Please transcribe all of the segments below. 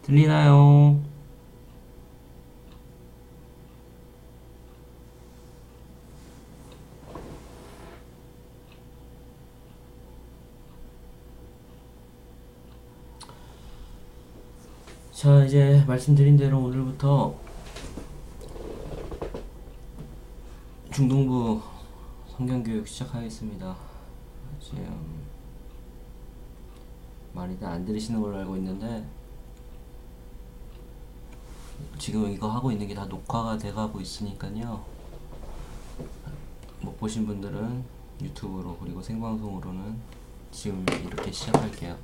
들리나요? 자, 이제 말씀드린 대로 오늘부터 중등부 성경교육 시작하겠습니다. 지금 많이들 안 들으시는 걸로 알고 있는데 지금 이거 하고 있는 게 다 녹화가 돼가고 있으니까요. 못 보신 분들은 유튜브로 그리고 생방송으로는 지금 이렇게 시작할게요.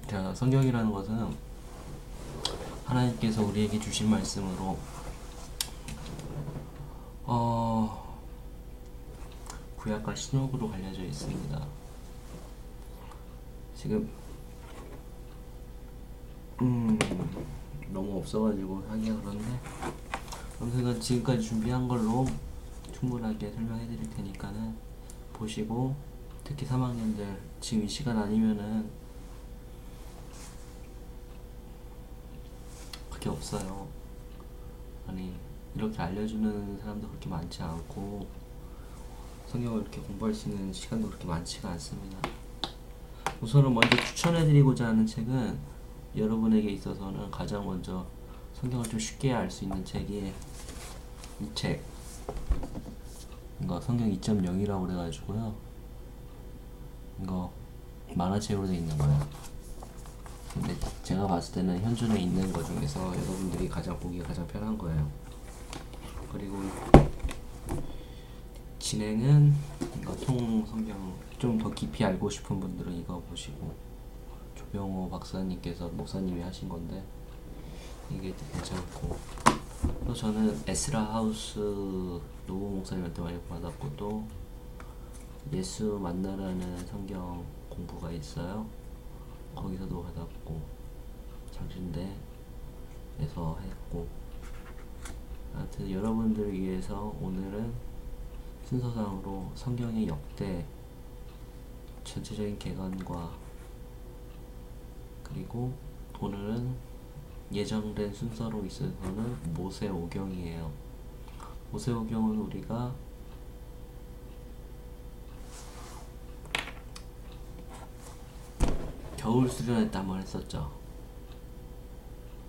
자, 성경이라는 것은 하나님께서 우리에게 주신 말씀으로 구약과 신약으로 갈려져 있습니다. 지금 너무 없어가지고 하기가 그런데 아무튼 지금까지 준비한 걸로 충분하게 설명해 드릴 테니까는 보시고, 특히 3학년들 지금 이 시간 아니면은 그렇게 없어요. 아니, 이렇게 알려주는 사람도 그렇게 많지 않고 성경을 이렇게 공부할 수 있는 시간도 그렇게 많지가 않습니다. 우선은 먼저 추천해드리고자 하는 책은, 여러분에게 있어서는 가장 먼저 성경을 좀 쉽게 알 수 있는 책이 이 책, 이거 성경 2.0이라고 그래가지고요. 이거 만화책으로 되어 있는 거예요. 근데 제가 봤을 때는 현존에 있는 것 중에서 여러분들이 가장 보기가 가장 편한 거예요. 그리고 진행은 이거 통성경 좀 더 깊이 알고 싶은 분들은 이거 보시고, 조병호 박사님께서 목사님이 하신 건데 이게 괜찮고, 또 저는 에스라 하우스 노우 목사님한테 많이 받았고, 또 예수 만나라는 성경 공부가 있어요. 거기서도 받았고, 장신대에서 했고, 하여튼 여러분들을 위해서 오늘은 순서상으로 성경의 역대 전체적인 개관과, 그리고 오늘은 예정된 순서로 있어서는 모세오경이에요. 모세오경은 우리가 겨울 수련회 때 한번 했었죠.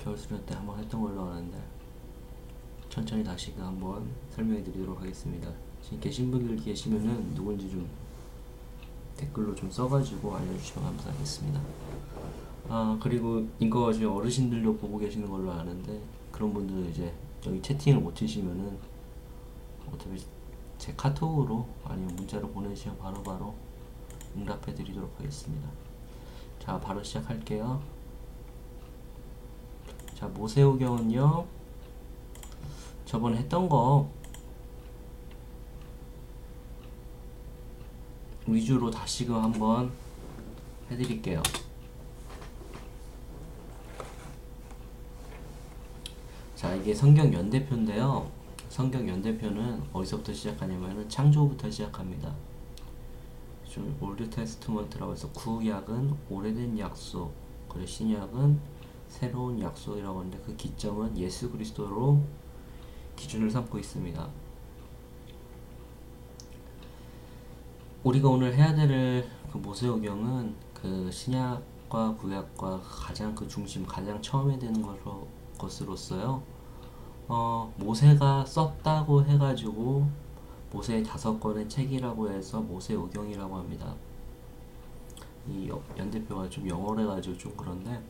겨울 수련회 때 한번 했던 걸로 아는데 천천히 다시 한번 설명해 드리도록 하겠습니다. 지금 계신 분들 계시면은 누군지 좀 댓글로 좀 써가지고 알려주시면 감사하겠습니다. 그리고 이거 지금 어르신들도 보고 계시는 걸로 아는데, 그런 분들 이제 여기 채팅을 못 치시면은 어차피 제 카톡으로 아니면 문자로 보내주시면 바로바로 응답해 드리도록 하겠습니다. 자, 바로 시작할게요. 자, 모세오경은요, 저번에 했던 거 위주로 다시금 한번 해드릴게요. 자, 이게 성경 연대표인데요. 성경 연대표는 어디서부터 시작하냐면은 창조부터 시작합니다. 좀 올드 테스트먼트라고 해서 구약은 오래된 약속, 그리고 신약은 새로운 약속이라고 하는데, 그 기점은 예수 그리스도로 기준을 삼고 있습니다. 우리가 오늘 해야 될 그 모세오경은 그 신약과 구약과 가장 그 중심, 가장 처음에 되는 것으로서요. 모세가 썼다고 해가지고 모세의 5권의 책이라고 해서 모세오경이라고 합니다. 이 연대표가 좀 영어래가지고 좀 그런데,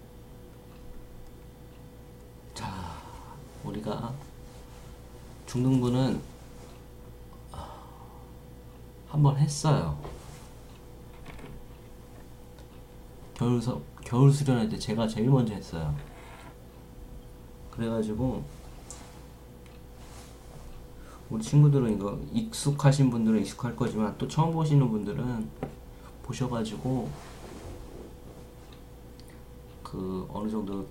자, 우리가 중등부는 한번 했어요. 겨울 수련회 때 제가 제일 먼저 했어요. 그래가지고 우리 친구들은, 이거 익숙하신 분들은 익숙할 거지만 또 처음 보시는 분들은 보셔가지고 그 어느 정도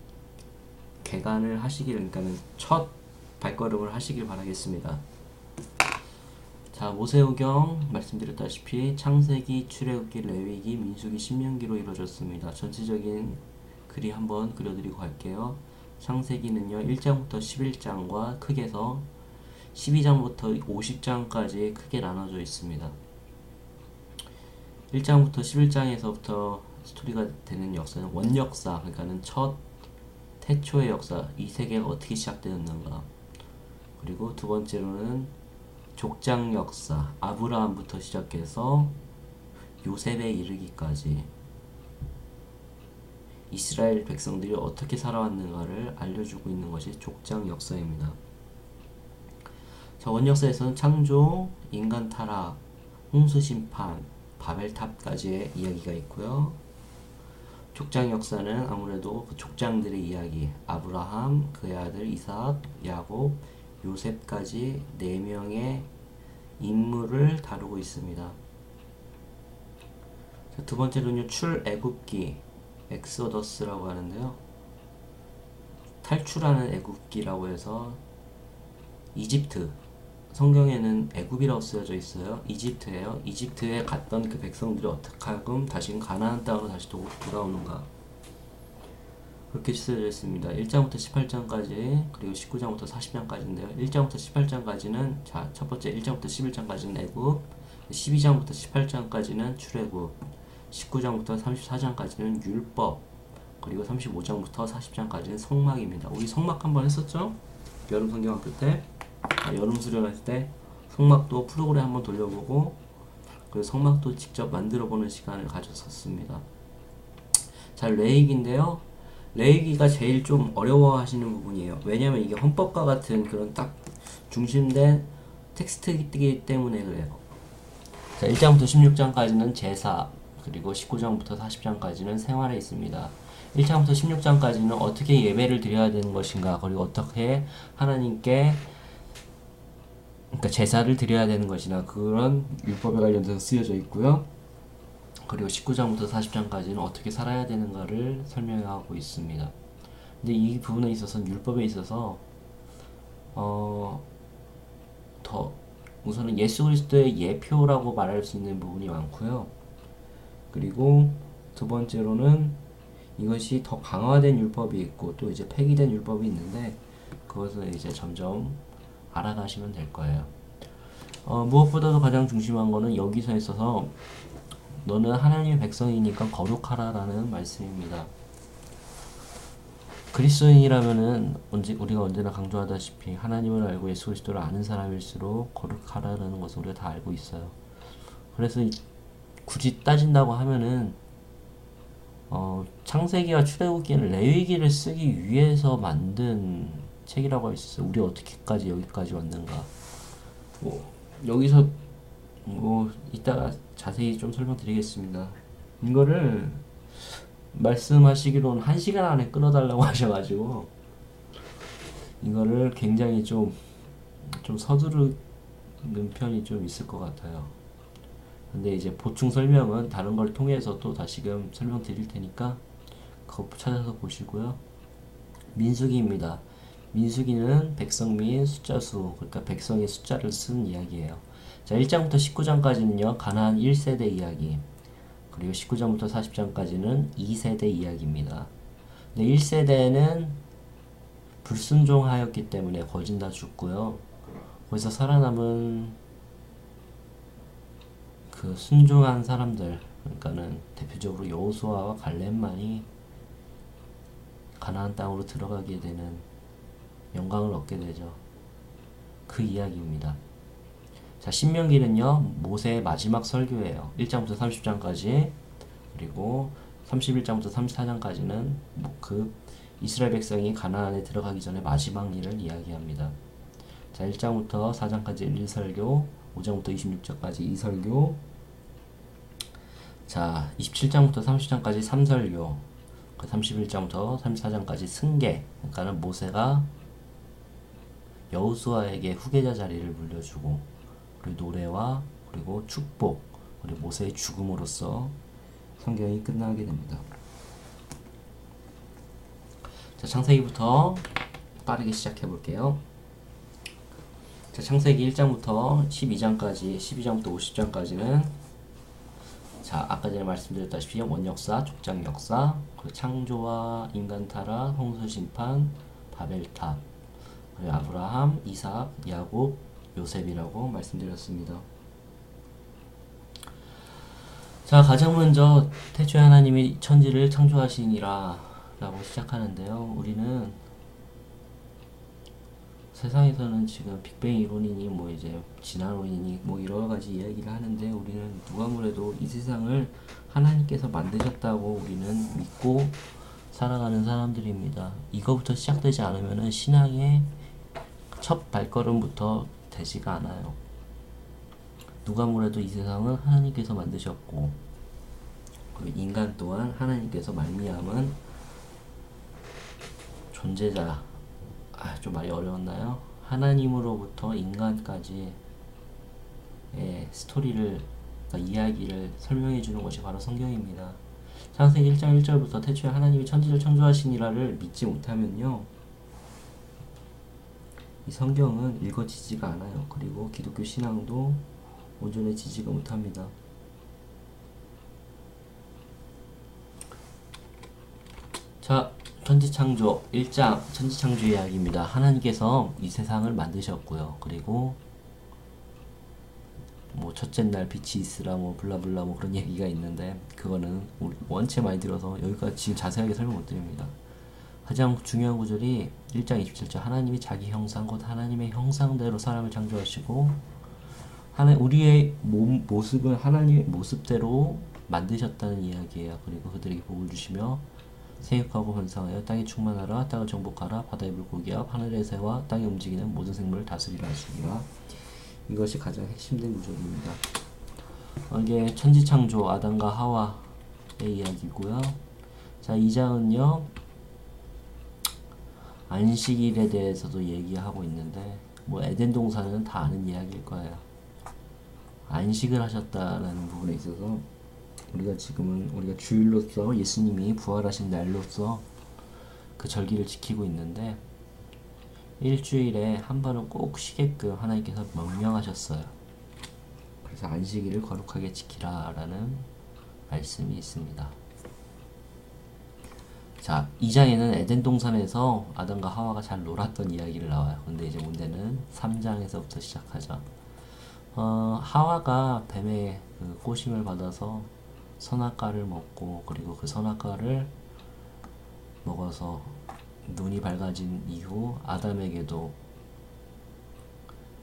개간을 하시길, 그러니까는 첫 발걸음을 하시길 바라겠습니다. 자, 모세오경 말씀드렸다시피 창세기, 출애굽기, 레위기, 민수기, 신명기로 이루어졌습니다. 전체적인 글이 한번 그려드리고 갈게요. 창세기는요 1장부터 11장과 크게서 12장부터 50장까지 크게 나눠져 있습니다. 1장부터 11장에서부터 스토리가 되는 역사는 원역사, 그러니까는 첫 태초의 역사, 이 세계가 어떻게 시작되었는가. 그리고 두 번째로는 족장 역사, 아브라함부터 시작해서 요셉에 이르기까지 이스라엘 백성들이 어떻게 살아왔는가를 알려주고 있는 것이 족장 역사입니다. 자, 원역사에서는 창조, 인간 타락, 홍수 심판, 바벨탑까지의 이야기가 있고요. 족장 역사는 아무래도 그 족장들의 이야기, 아브라함, 그의 아들 이삭, 야곱, 요셉까지 4명의 인물을 다루고 있습니다. 자, 두 번째로는 출애굽기, 엑소더스라고 하는데요. 탈출하는 애굽기라고 해서 이집트, 성경에는 애굽이라고 쓰여져 있어요. 이집트예요. 이집트에 갔던 그 백성들이 어떻게 하금 다시 가나안 땅으로 다시 돌아오는가. 그렇게 쓰여져 있습니다. 1장부터 18장까지 그리고 19장부터 40장까지인데요. 1장부터 18장까지는 자, 첫 번째 1장부터 11장까지는 애굽, 12장부터 18장까지는 출애굽, 19장부터 34장까지는 율법, 그리고 35장부터 40장까지는 성막입니다. 우리 성막 한번 했었죠? 여름 성경학교 때, 여름 수련할 때 성막도 프로그램 한번 돌려보고 그리고 성막도 직접 만들어보는 시간을 가졌었습니다. 자, 레위기인데요. 레위기가 제일 좀 어려워하시는 부분이에요. 왜냐면 이게 헌법과 같은 그런 딱 중심된 텍스트이기 때문에 그래요. 자, 1장부터 16장까지는 제사, 그리고 19장부터 40장까지는 생활에 있습니다. 1장부터 16장까지는 어떻게 예배를 드려야 되는 것인가, 그리고 어떻게 하나님께 그러니까 제사를 드려야 되는 것이나 그런 율법에 관련돼서 쓰여져 있고요. 그리고 19장부터 40장까지는 어떻게 살아야 되는가를 설명하고 있습니다. 근데 이 부분에 있어서는 율법에 있어서 더 우선은 예수 그리스도의 예표라고 말할 수 있는 부분이 많고요. 그리고 두 번째로는 이것이 더 강화된 율법이 있고 또 이제 폐기된 율법이 있는데 그것을 이제 점점 알아가시면 될 거예요. 무엇보다도 가장 중심한 거는 여기서 있어서 너는 하나님의 백성이니까 거룩하라라는 말씀입니다. 그리스도인이라면은 우리가 언제나 강조하다시피 하나님을 알고 예수 그리스도를 아는 사람일수록 거룩하라는 것을 우리가 다 알고 있어요. 그래서 굳이 따진다고 하면은 창세기와 출애굽기는 레위기를 쓰기 위해서 만든 책이라고 할 수 있어요. 우리 어떻게까지 여기까지 왔는가. 여기서 이따가 자세히 좀 설명드리겠습니다. 이거를 말씀하시기로는 1시간 안에 끊어달라고 하셔가지고 이거를 굉장히 좀 서두르는 편이 좀 있을 것 같아요. 근데 이제 보충 설명은 다른 걸 통해서 또 다시금 설명드릴 테니까 그거 찾아서 보시고요. 민수기입니다. 민수기는 백성 및 숫자 수, 그러니까 백성의 숫자를 쓴 이야기예요. 자, 1장부터 19장까지는요, 가나안 1세대 이야기. 그리고 19장부터 40장까지는 2세대 이야기입니다. 근데 1세대는 불순종하였기 때문에 거진 다 죽고요. 거기서 살아남은 그 순종한 사람들, 그러니까는 대표적으로 여호수아와 갈렙만이 가나안 땅으로 들어가게 되는 영광을 얻게 되죠. 그 이야기입니다. 자, 신명기는요, 모세의 마지막 설교예요. 1장부터 30장까지, 그리고 31장부터 34장까지는 그 이스라엘 백성이 가나안에 들어가기 전에 마지막 일을 이야기합니다. 자, 1장부터 4장까지 1설교, 5장부터 26장까지 2설교, 자, 27장부터 30장까지 3설교, 31장부터 34장까지 승계, 그러니까는 모세가 여호수아에게 후계자 자리를 물려주고, 그리고 노래와 그리고 축복, 그리고 모세의 죽음으로써 성경이 끝나게 됩니다. 자, 창세기부터 빠르게 시작해 볼게요. 자, 창세기 1장부터 12장까지, 12장부터 50장까지는 자, 아까 전에 말씀드렸다시피 원역사, 족장 역사, 그 창조와 인간 타락, 홍수 심판, 바벨탑, 그리고 아브라함, 이삭, 야곱, 요셉이라고 말씀드렸습니다. 자, 가장 먼저 태초에 하나님이 천지를 창조하시니라 라고 시작하는데요. 우리는 세상에서는 지금 빅뱅 이론이니 뭐 이제 진화론이니 뭐 여러 가지 이야기를 하는데, 우리는 누가 뭐래도 이 세상을 하나님께서 만드셨다고 우리는 믿고 살아가는 사람들입니다. 이거부터 시작되지 않으면은 신앙의 첫 발걸음부터 되지가 않아요. 누가 뭐래도 이 세상은 하나님께서 만드셨고, 그리고 인간 또한 하나님께서 말미암은 존재자. 좀 말이 어려웠나요? 하나님으로부터 인간까지 스토리를, 그러니까 이야기를 설명해 주는 것이 바로 성경입니다. 창세기 1장 1절부터 태초에 하나님이 천지를 창조하시니라를 믿지 못하면요, 이 성경은 읽어지지가 않아요. 그리고 기독교 신앙도 온전해지지가 못합니다. 자, 천지창조 1장 천지창조 이야기입니다. 하나님께서 이 세상을 만드셨고요. 그리고 뭐 첫째 날 빛이 있으라 뭐 블라블라 뭐 그런 얘기가 있는데, 그거는 원체 많이 들어서 여기까지 지금 자세하게 설명 못 드립니다. 가장 중요한 구절이 1장 27절, 하나님이 자기 형상 곧 하나님의 형상대로 사람을 창조하시고 우리의 모습은 하나님의 모습대로 만드셨다는 이야기예요. 그리고 그들에게 복을 주시며 생육하고 번성하여 땅에 충만하라, 땅을 정복하라, 바다의 물고기와 하늘의 새와 땅에 움직이는 모든 생물을 다스리라 하시니라. 이것이 가장 핵심된 구절입니다. 이게 천지창조 아담과 하와의 이야기고요. 자, 2장은요 안식일에 대해서도 얘기하고 있는데, 뭐 에덴 동산은 다 아는 이야기일 거예요. 안식을 하셨다라는 부분에 있어서 우리가 지금은 우리가 주일로서 예수님이 부활하신 날로서 그 절기를 지키고 있는데, 일주일에 한 번은 꼭 쉬게끔 하나님께서 명령하셨어요. 그래서 안식일을 거룩하게 지키라 라는 말씀이 있습니다. 자, 2장에는 에덴 동산에서 아담과 하와가 잘 놀았던 이야기를 나와요. 근데 이제 문제는 3장에서부터 시작하죠. 하와가 뱀의 그 꼬심을 받아서 선악과를 먹고, 그리고 그 선악과를 먹어서 눈이 밝아진 이후 아담에게도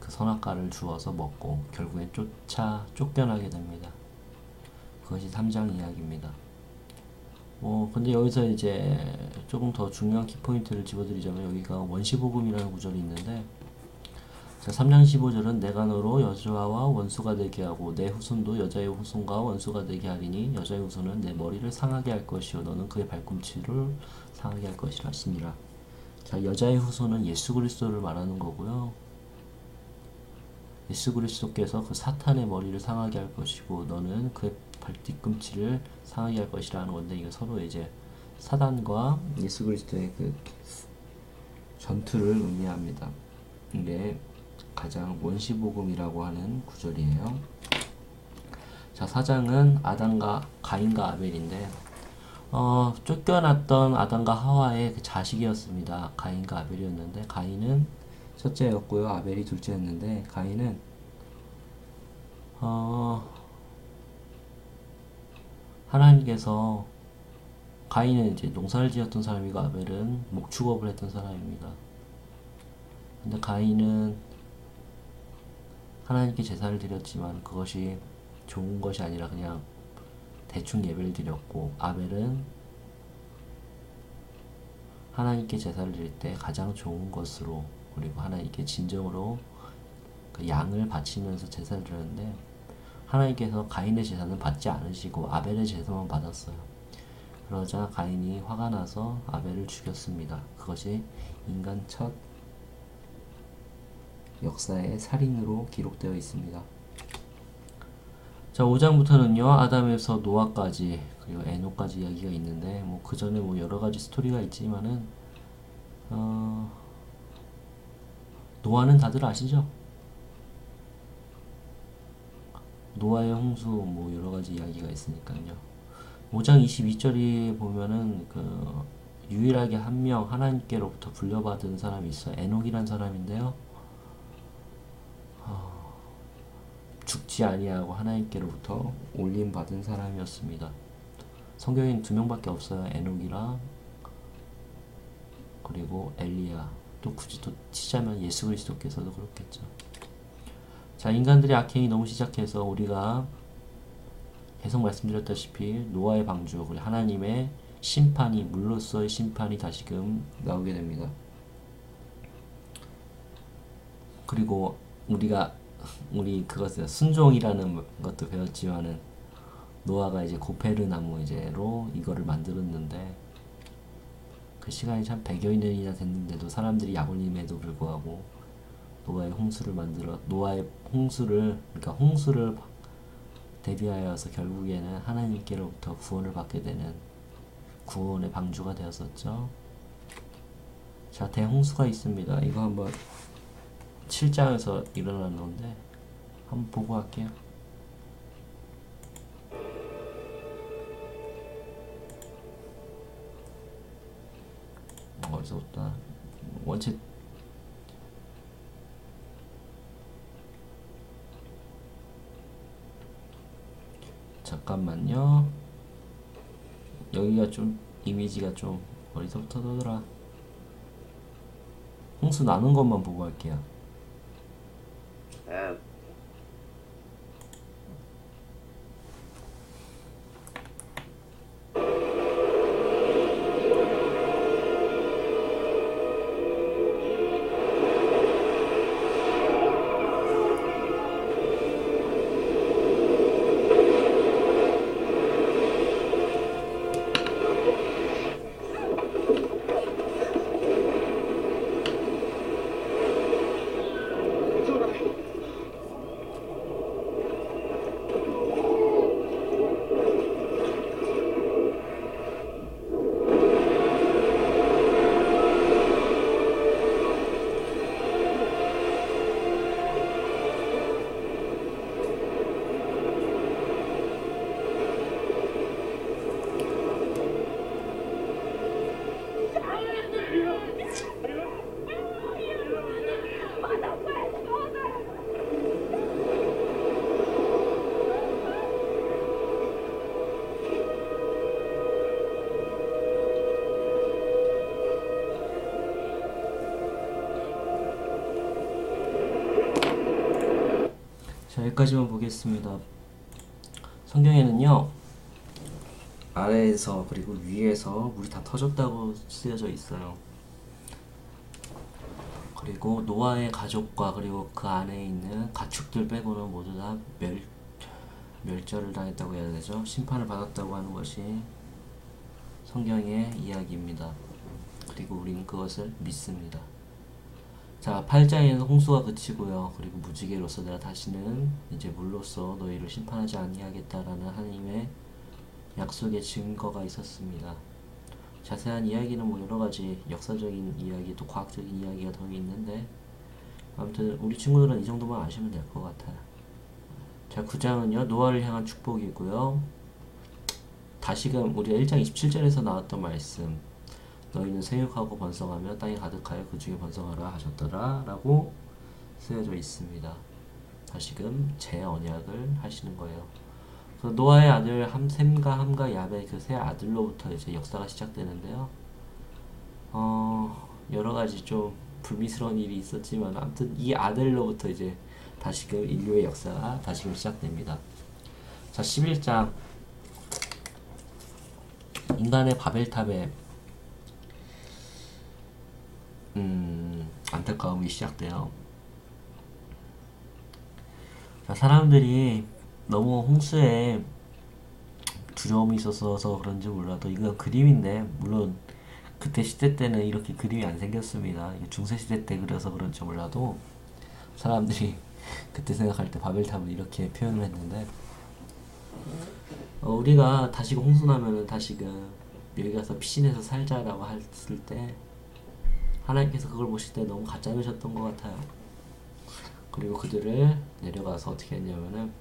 그 선악과를 주어서 먹고 결국엔 쫓겨나게 됩니다. 그것이 3장 이야기입니다. 근데 여기서 이제 조금 더 중요한 키포인트를 집어드리자면, 여기가 원시복음이라는 구절이 있는데, 자, 3장 15절은 내가 너로 여자와 원수가 되게 하고 내 후손도 여자의 후손과 원수가 되게 하리니 여자의 후손은 내 머리를 상하게 할 것이요 너는 그의 발꿈치를 상하게 할 것이라 하시니라. 자, 여자의 후손은 예수 그리스도를 말하는 거고요. 예수 그리스도께서 그 사탄의 머리를 상하게 할 것이고 너는 그의 발뒤꿈치를 상하게 할 것이라는 건데, 이거 서로 이제 사단과 예수 그리스도의 그 전투를 의미합니다. 이게 가장 원시복음이라고 하는 구절이에요. 자, 4장은 가인과 아벨인데, 쫓겨났던 아담과 하와의 그 자식이었습니다. 가인과 아벨이었는데, 가인은 첫째였고요, 아벨이 둘째였는데, 가인은 하나님께서, 가인은 이제 농사를 지었던 사람이고 아벨은 목축업을 했던 사람입니다. 근데 가인은 하나님께 제사를 드렸지만 그것이 좋은 것이 아니라 그냥 대충 예배를 드렸고, 아벨은 하나님께 제사를 드릴 때 가장 좋은 것으로, 그리고 하나님께 진정으로 그 양을 바치면서 제사를 드렸는데, 하나님께서 가인의 제사는 받지 않으시고 아벨의 제사만 받았어요. 그러자 가인이 화가 나서 아벨을 죽였습니다. 그것이 인간 첫 역사의 살인으로 기록되어 있습니다. 자, 5장부터는요 아담에서 노아까지 그리고 에녹까지 이야기가 있는데, 뭐 그 전에 뭐 여러 가지 스토리가 있지만은 어, 노아는 다들 아시죠? 노아의 홍수 뭐 여러 가지 이야기가 있으니까요. 5장 22절이 보면은 그 유일하게 한 명 하나님께로부터 불려받은 사람이 있어요. 에녹이란 사람인데요. 죽지 아니하고 하나님께로부터 올림 받은 사람이었습니다. 성경에는 두 명밖에 없어요. 에녹이랑 그리고 엘리야. 또 굳이 또 치자면 예수 그리스도께서도 그렇겠죠. 자, 인간들의 악행이 너무 시작해서 우리가 계속 말씀드렸다시피 노아의 방주 그리고 하나님의 심판이 물로서의 심판이 다시금 나오게 됩니다. 그리고 우리 그것을 순종이라는 것도 배웠지만은 노아가 이제 고페르 나무 이제로 이거를 만들었는데 그 시간이 참 100여 년이나 됐는데도 사람들이 약올림에도 불구하고 노아의 홍수를 그러니까 홍수를 대비하여서 결국에는 하나님께로부터 구원을 받게 되는 구원의 방주가 되었었죠. 자, 대홍수가 있습니다. 이거 한번 7장에서 일어난 건데 한번 보고 할게요. 어디서부터 원체 잠깐만요. 여기가 좀 이미지가 좀 어디서부터 더더라. 홍수 나는 것만 보고 할게요. 자, 여기까지만 보겠습니다. 성경에는요 아래에서 그리고 위에서 물이 다 터졌다고 쓰여져 있어요. 그리고 노아의 가족과 그리고 그 안에 있는 가축들 빼고는 모두 다 멸절을 당했다고 해야 되죠. 심판을 받았다고 하는 것이 성경의 이야기입니다. 그리고 우리는 그것을 믿습니다. 자, 8장에는 홍수가 그치고요. 그리고 무지개로서 내가 다시는 이제 물로써 너희를 심판하지 아니하겠다라는 하나님의 약속의 증거가 있었습니다. 자세한 이야기는 뭐 여러가지 역사적인 이야기 또 과학적인 이야기가 더 있는데 아무튼 우리 친구들은 이 정도만 아시면 될 것 같아요. 자, 9장은요 노아를 향한 축복이고요. 다시금 우리가 1장 27절에서 나왔던 말씀 너희는 생육하고 번성하며 땅에 가득하여 그 중에 번성하라 하셨더라 라고 쓰여져 있습니다. 다시금 제 언약을 하시는 거예요. 그 노아의 아들 셈과 함과 야벳 그 세 아들로부터 이제 역사가 시작되는데요. 여러 가지 좀 불미스러운 일이 있었지만 아무튼 이 아들로부터 이제 다시금 인류의 역사가 다시금 시작됩니다. 자, 11장 인간의 바벨탑에 안타까움이 시작돼요. 자, 사람들이 너무 홍수에 두려움이 있어서 그런지 몰라도 이거 그림인데 물론 그때 시대 때는 이렇게 그림이 안 생겼습니다. 중세 시대 때 그래서 그런지 몰라도 사람들이 그때 생각할 때 바벨탑을 이렇게 표현을 했는데 우리가 다시금 홍수 나면은 다시금 여기 가서 피신해서 살자라고 했을 때 하나님께서 그걸 보실 때 너무 가짜으셨던 것 같아요. 그리고 그들을 내려가서 어떻게 했냐면은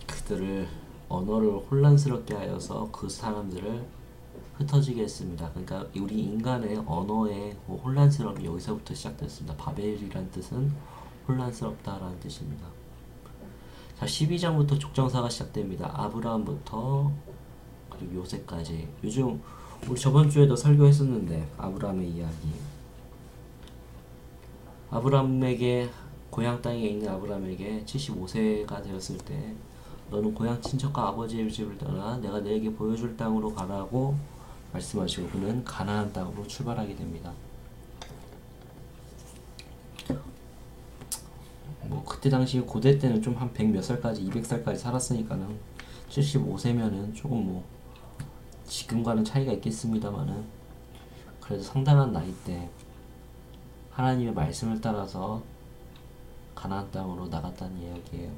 그들을 언어를 혼란스럽게 하여서 그 사람들을 흩어지게 했습니다. 그러니까 우리 인간의 언어의 그 혼란스러움이 여기서부터 시작됐습니다. 바벨이란 뜻은 혼란스럽다라는 뜻입니다. 자, 12장부터 족장사가 시작됩니다. 아브라함부터 그리고 요새까지. 요즘 우리 저번 주에도 설교했었는데 아브라함의 이야기. 아브라함에게 고향 땅에 있는 아브라함에게 75세가 되었을 때 너는 고향 친척과 아버지의 집을 떠나 내가 너에게 보여줄 땅으로 가라고 말씀하시고 그는 가나안 땅으로 출발하게 됩니다. 뭐 그때 당시 고대 때는 좀 한 100 몇 살까지 200살까지 살았으니까는 75세면은 조금 뭐 지금과는 차이가 있겠습니다만은 그래도 상당한 나이 때 하나님의 말씀을 따라서 가나안 땅으로 나갔다는 이야기예요.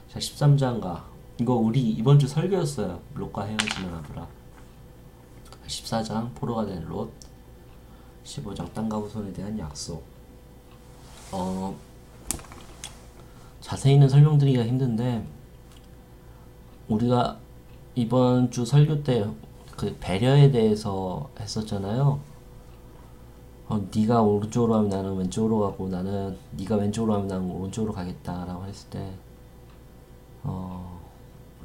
자, 13장가 이거 우리 이번 주 설교였어요. 롯과 헤어지는 아브라. 14장 포로가 된 롯. 15장 땅과 후손에 대한 약속. 자세히는 설명드리기가 힘든데 우리가 이번 주 설교 때 그 배려에 대해서 했었잖아요. 네가 오른쪽으로 하면 나는 왼쪽으로 가고 나는 네가 왼쪽으로 하면 나는 오른쪽으로 가겠다라고 했을 때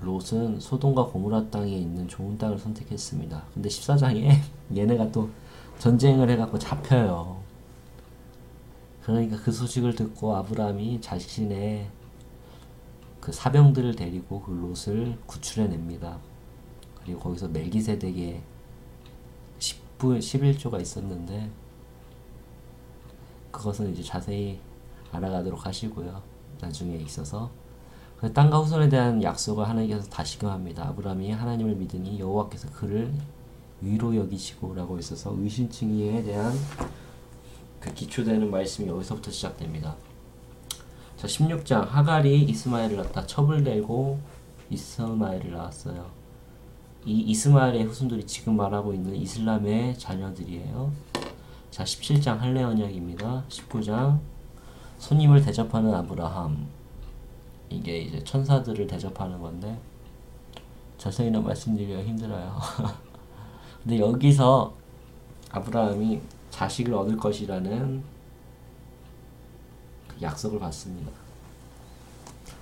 롯은 소돔과 고모라 땅에 있는 좋은 땅을 선택했습니다. 근데 14장에 얘네가 또 전쟁을 해갖고 잡혀요. 그러니까 그 소식을 듣고 아브라함이 자신의 그 사병들을 데리고 그 롯을 구출해냅니다. 그리고 거기서 멜기세덱의 11조가 있었는데 그것은 이제 자세히 알아가도록 하시고요. 나중에 있어서 땅과 후손에 대한 약속을 하나님께서 다시금 합니다. 아브라함이 하나님을 믿으니 여호와께서 그를 위로 여기시고 라고 있어서 의심증의에 대한 그 기초되는 말씀이 여기서부터 시작됩니다. 자, 16장 하갈이 이스마엘을 낳다 첩을 내고 이스마엘을 낳았어요. 이 이스마엘의 후손들이 지금 말하고 있는 이슬람의 자녀들이에요. 자, 17장 할례 언약입니다. 19장 손님을 대접하는 아브라함. 이게 이제 천사들을 대접하는 건데 자세히는 말씀드리기가 힘들어요. 근데 여기서 아브라함이 자식을 얻을 것이라는 그 약속을 받습니다.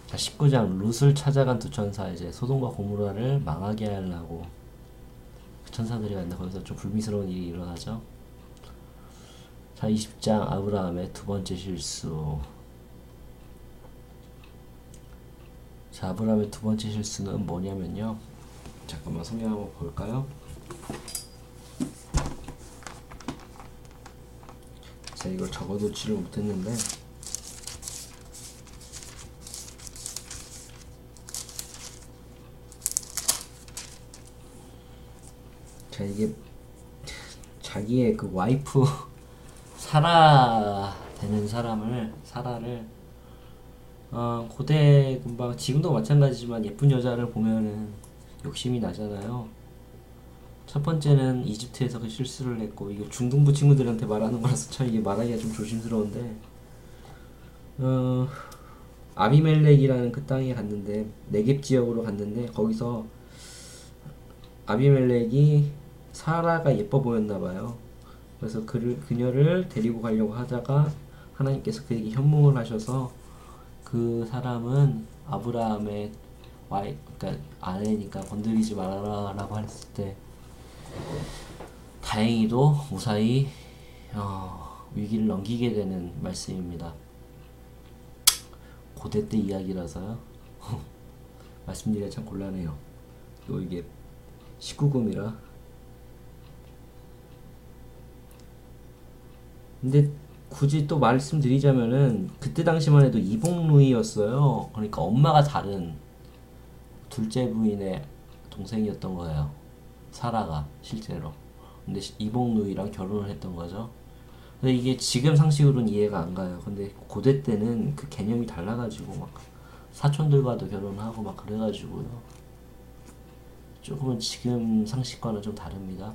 자, 19장 룻을 찾아간 두 천사 이제 소돔과 고모라를 망하게 하려고 그 천사들이 갔는데 거기서 좀 불미스러운 일이 일어나죠. 자, 20장 아브라함의 두 번째 실수. 자, 아브라함의 두 번째 실수는 뭐냐면요. 잠깐만 성경 한번 볼까요? 제가 이걸 적어놓지를 못했는데 자, 이게 자기의 그 와이프 사라 되는 사람을 사라를 고대 금방 지금도 마찬가지지만 예쁜 여자를 보면은 욕심이 나잖아요. 첫 번째는 이집트에서 그 실수를 했고 이거 중동부 친구들한테 말하는 거라서 참 이게 말하기가 좀 조심스러운데 아비멜렉이라는 그 땅에 갔는데 네겝 지역으로 갔는데 거기서 아비멜렉이 사라가 예뻐 보였나 봐요. 그래서 그녀를 데리고 가려고 하다가 하나님께서 그에게 현몽을 하셔서 그 사람은 아브라함의 그러니까 아내니까 건드리지 말아라 라고 했을 때 다행히도 무사히 위기를 넘기게 되는 말씀입니다. 고대 때 이야기라서요. 말씀드리기가 참 곤란해요. 또 이게 19금이라 근데 굳이 또 말씀드리자면은 그때 당시만 해도 이복루이였어요. 그러니까 엄마가 다른 둘째 부인의 동생이었던 거예요. 사라가 실제로. 근데 이복루이랑 결혼을 했던 거죠. 근데 이게 지금 상식으로는 이해가 안 가요. 근데 고대 때는 그 개념이 달라가지고 막 사촌들과도 결혼하고 막 그래가지고요. 조금은 지금 상식과는 좀 다릅니다.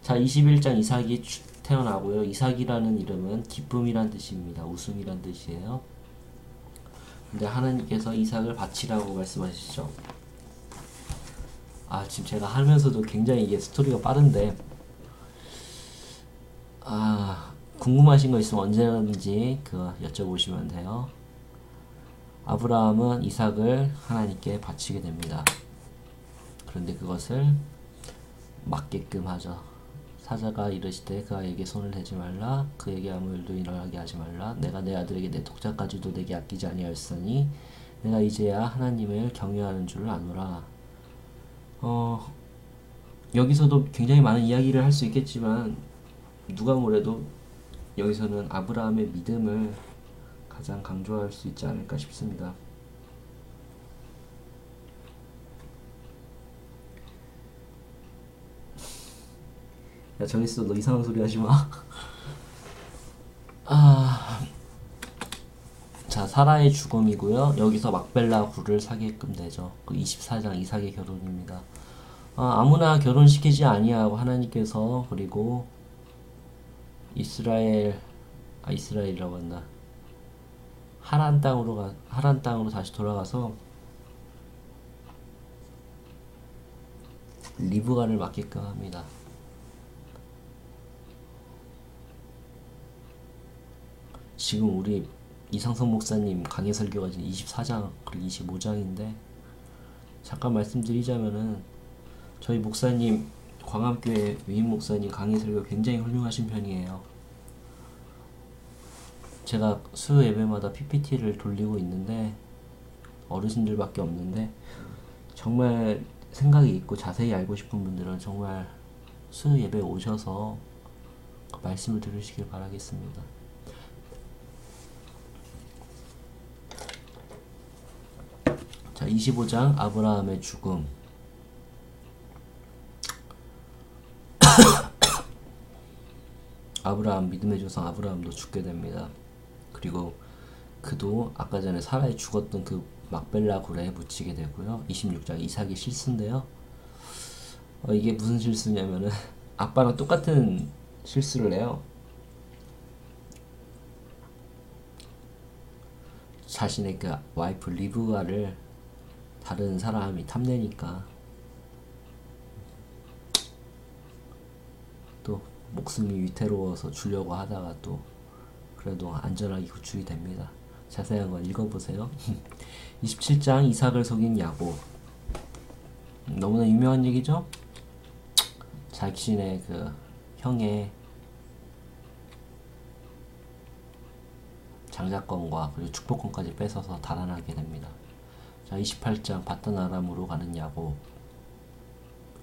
자, 21장 이삭이 태어나고요. 이삭이라는 이름은 기쁨이란 뜻입니다. 웃음이란 뜻이에요. 근데 하나님께서 이삭을 바치라고 말씀하시죠. 지금 제가 하면서도 굉장히 이게 스토리가 빠른데, 궁금하신 거 있으면 언제든지 여쭤보시면 돼요. 아브라함은 이삭을 하나님께 바치게 됩니다. 그런데 그것을 맞게끔 하죠. 사자가 이르시되 그에게 손을 대지 말라, 그에게 아무 일도 일어나게 하지 말라. 내가 내 아들에게 내 독자까지도 내게 아끼지 아니하였으니 내가 이제야 하나님을 경외하는 줄을 아노라. 여기서도 굉장히 많은 이야기를 할 수 있겠지만 누가 뭐래도 여기서는 아브라함의 믿음을 가장 강조할 수 있지 않을까 싶습니다. 야, 저기 있어. 너 이상한 소리 하지 마. 자, 사라의 죽음이고요. 여기서 막벨라 굴을 사게끔 되죠. 그 24장 이삭의 결혼입니다. 아무나 결혼시키지 아니하고 하나님께서, 그리고 이스라엘이라고 한다. 하란 땅으로 다시 돌아가서 리브가를 맡게끔 합니다. 지금 우리 이상성 목사님 강의 설교가 지금 24장 그리고 25장인데, 잠깐 말씀드리자면은 저희 목사님, 광암교회 위임 목사님 강의 설교 굉장히 훌륭하신 편이에요. 제가 수 예배마다 PPT를 돌리고 있는데 어르신들밖에 없는데, 정말 생각이 있고 자세히 알고 싶은 분들은 정말 수 예배 오셔서 그 말씀을 들으시길 바라겠습니다. 자, 25장 아브라함의 죽음. 아브라함, 믿음의 조상 아브라함도 죽게 됩니다. 그리고 그도 아까 전에 사라에 죽었던 그 막벨라 굴에 묻히게 되고요. 26장 이삭의 실수인데요. 이게 무슨 실수냐면은 아빠랑 똑같은 실수를 해요. 자신의 그 와이프 리브가를 다른 사람이 탐내니까 또 목숨이 위태로워서 주려고 하다가 또 그래도 안전하게 구출이 됩니다. 자세한 건 읽어보세요. 27장 이삭을 속인 야곱. 너무나 유명한 얘기죠? 자신의 그 형의 장자권과 그리고 축복권까지 뺏어서 달아나게 됩니다. 자, 28장 바단 아람으로 가는 야곱.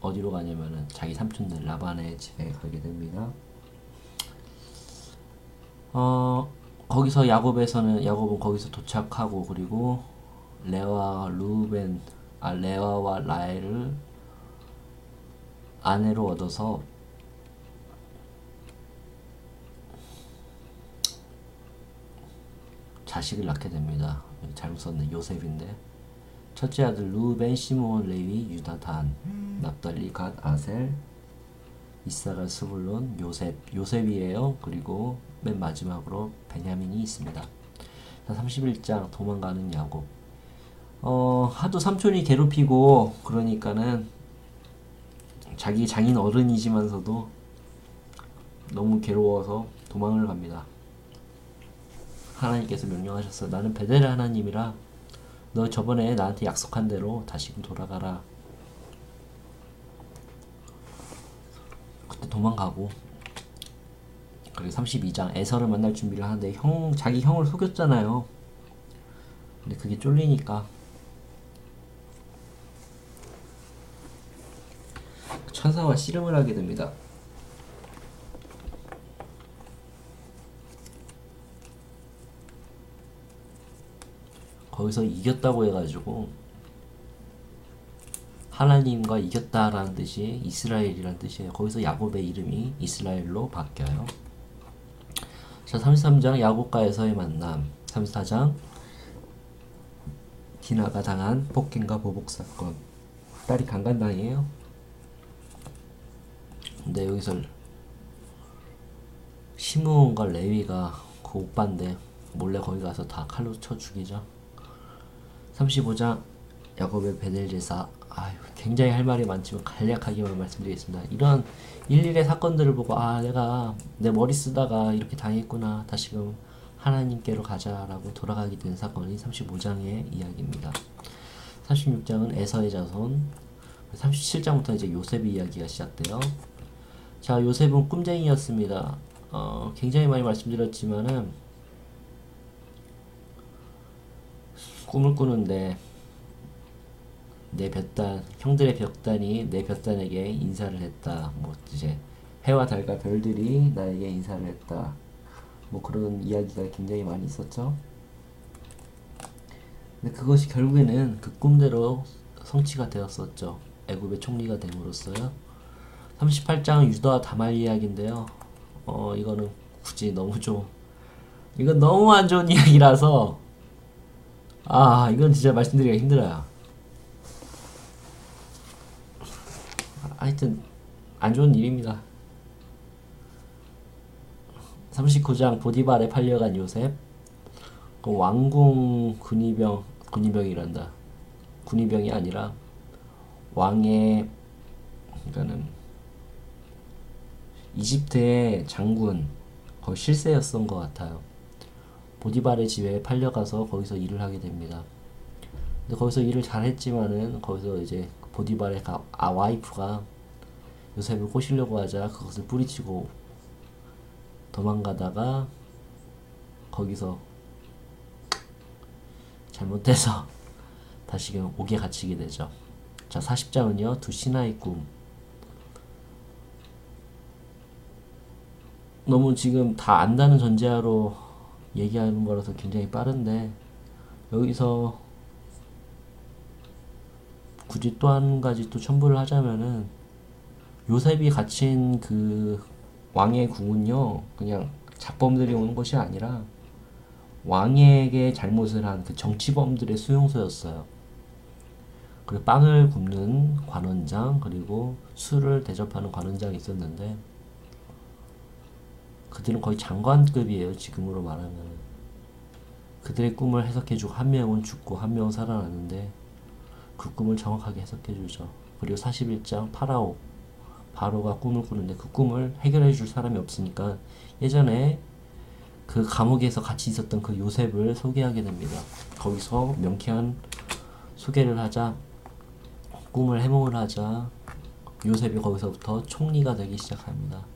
어디로 가냐면은 자기 삼촌들 라반의 집에 가게 됩니다. 거기서 야곱은 거기서 도착하고, 그리고 레와와 라헬을 아내로 얻어서 자식을 낳게 됩니다. 잘못 썼네. 요셉인데. 첫째 아들 루벤, 시므온, 레위, 유다, 단, 납달리, 갓, 아셀, 이사갈, 스불론, 요셉이에요. 그리고 맨 마지막으로 베냐민이 있습니다. 자, 31장 도망가는 야곱. 하도 삼촌이 괴롭히고 그러니까는 자기 장인 어른이지만서도 너무 괴로워서 도망을 갑니다. 하나님께서 명령하셨어. 나는 베델의 하나님이라 너 저번에 나한테 약속한 대로 다시금 돌아가라. 그때 도망가고, 그리고 32장 에서를 만날 준비를 하는데 자기 형을 속였잖아요. 근데 그게 쫄리니까 천사와 씨름을 하게 됩니다. 거기서 이겼다고 해가지고 하나님과 이겼다라는 뜻이 이스라엘이라는 뜻이에요. 거기서 야곱의 이름이 이스라엘로 바뀌어요. 자, 33장 야곱과 에서의 만남. 34장 디나가 당한 폭행과 보복 사건. 딸이 강간당해요. 근데 여기서 시므온과 레위가 그 오빠인데 몰래 거기 가서 다 칼로 쳐 죽이죠. 35장 야곱의 베델 제사. 아유, 굉장히 할 말이 많지만 간략하게만 말씀드리겠습니다. 이런 일일의 사건들을 보고 내가 내 머리 쓰다가 이렇게 당했구나, 다시금 하나님께로 가자라고 돌아가게 된 사건이 35장의 이야기입니다. 36장은 에서의 자손, 37장부터 이제 요셉의 이야기가 시작돼요. 자, 요셉은 꿈쟁이였습니다. 굉장히 많이 말씀드렸지만은 꿈을 꾸는데 내 볕단, 형들의 볕단이 내 볕단에게 인사를 했다. 뭐 이제 해와 달과 별들이 나에게 인사를 했다. 뭐 그런 이야기가 굉장히 많이 있었죠. 근데 그것이 결국에는 그 꿈대로 성취가 되었었죠. 애굽의 총리가 됨으로써요. 38장은 유다와 다말 이야기인데요. 이거는 굳이 너무 좀, 이건 너무 안 좋은 이야기라서 이건 진짜 말씀드리기가 힘들어요. 하여튼 안 좋은 일입니다. 39장 보디발에 팔려간 요셉. 그 왕궁 군의병이란다. 군의병이 아니라 왕의, 그러니까는 이집트의 장군, 거의 실세였던 것 같아요. 보디발의 집에 팔려가서 거기서 일을 하게 됩니다. 근데 거기서 일을 잘했지만은 거기서 이제 보디발의 와이프가 요셉을 꼬시려고 하자 그것을 뿌리치고 도망가다가 거기서 잘못해서 다시금 옥에 갇히게 되죠. 자, 40장은요 두 신하의 꿈. 너무 지금 다 안다는 전제하로 얘기하는 거라서 굉장히 빠른데, 여기서 굳이 또 한 가지 또 첨부를 하자면은, 요셉이 갇힌 그 왕의 궁은요 그냥 잡범들이 오는 것이 아니라 왕에게 잘못을 한 그 정치범들의 수용소였어요. 그리고 빵을 굽는 관원장, 그리고 술을 대접하는 관원장이 있었는데, 그들은 거의 장관급이에요. 지금으로 말하면 그들의 꿈을 해석해주고 한 명은 죽고 한 명은 살아났는데 그 꿈을 정확하게 해석해주죠. 그리고 41장 바로가 꿈을 꾸는데 그 꿈을 해결해줄 사람이 없으니까 예전에 그 감옥에서 같이 있었던 그 요셉을 소개하게 됩니다. 거기서 명쾌한 소개를 하자, 꿈을 해몽을 하자, 요셉이 거기서부터 총리가 되기 시작합니다.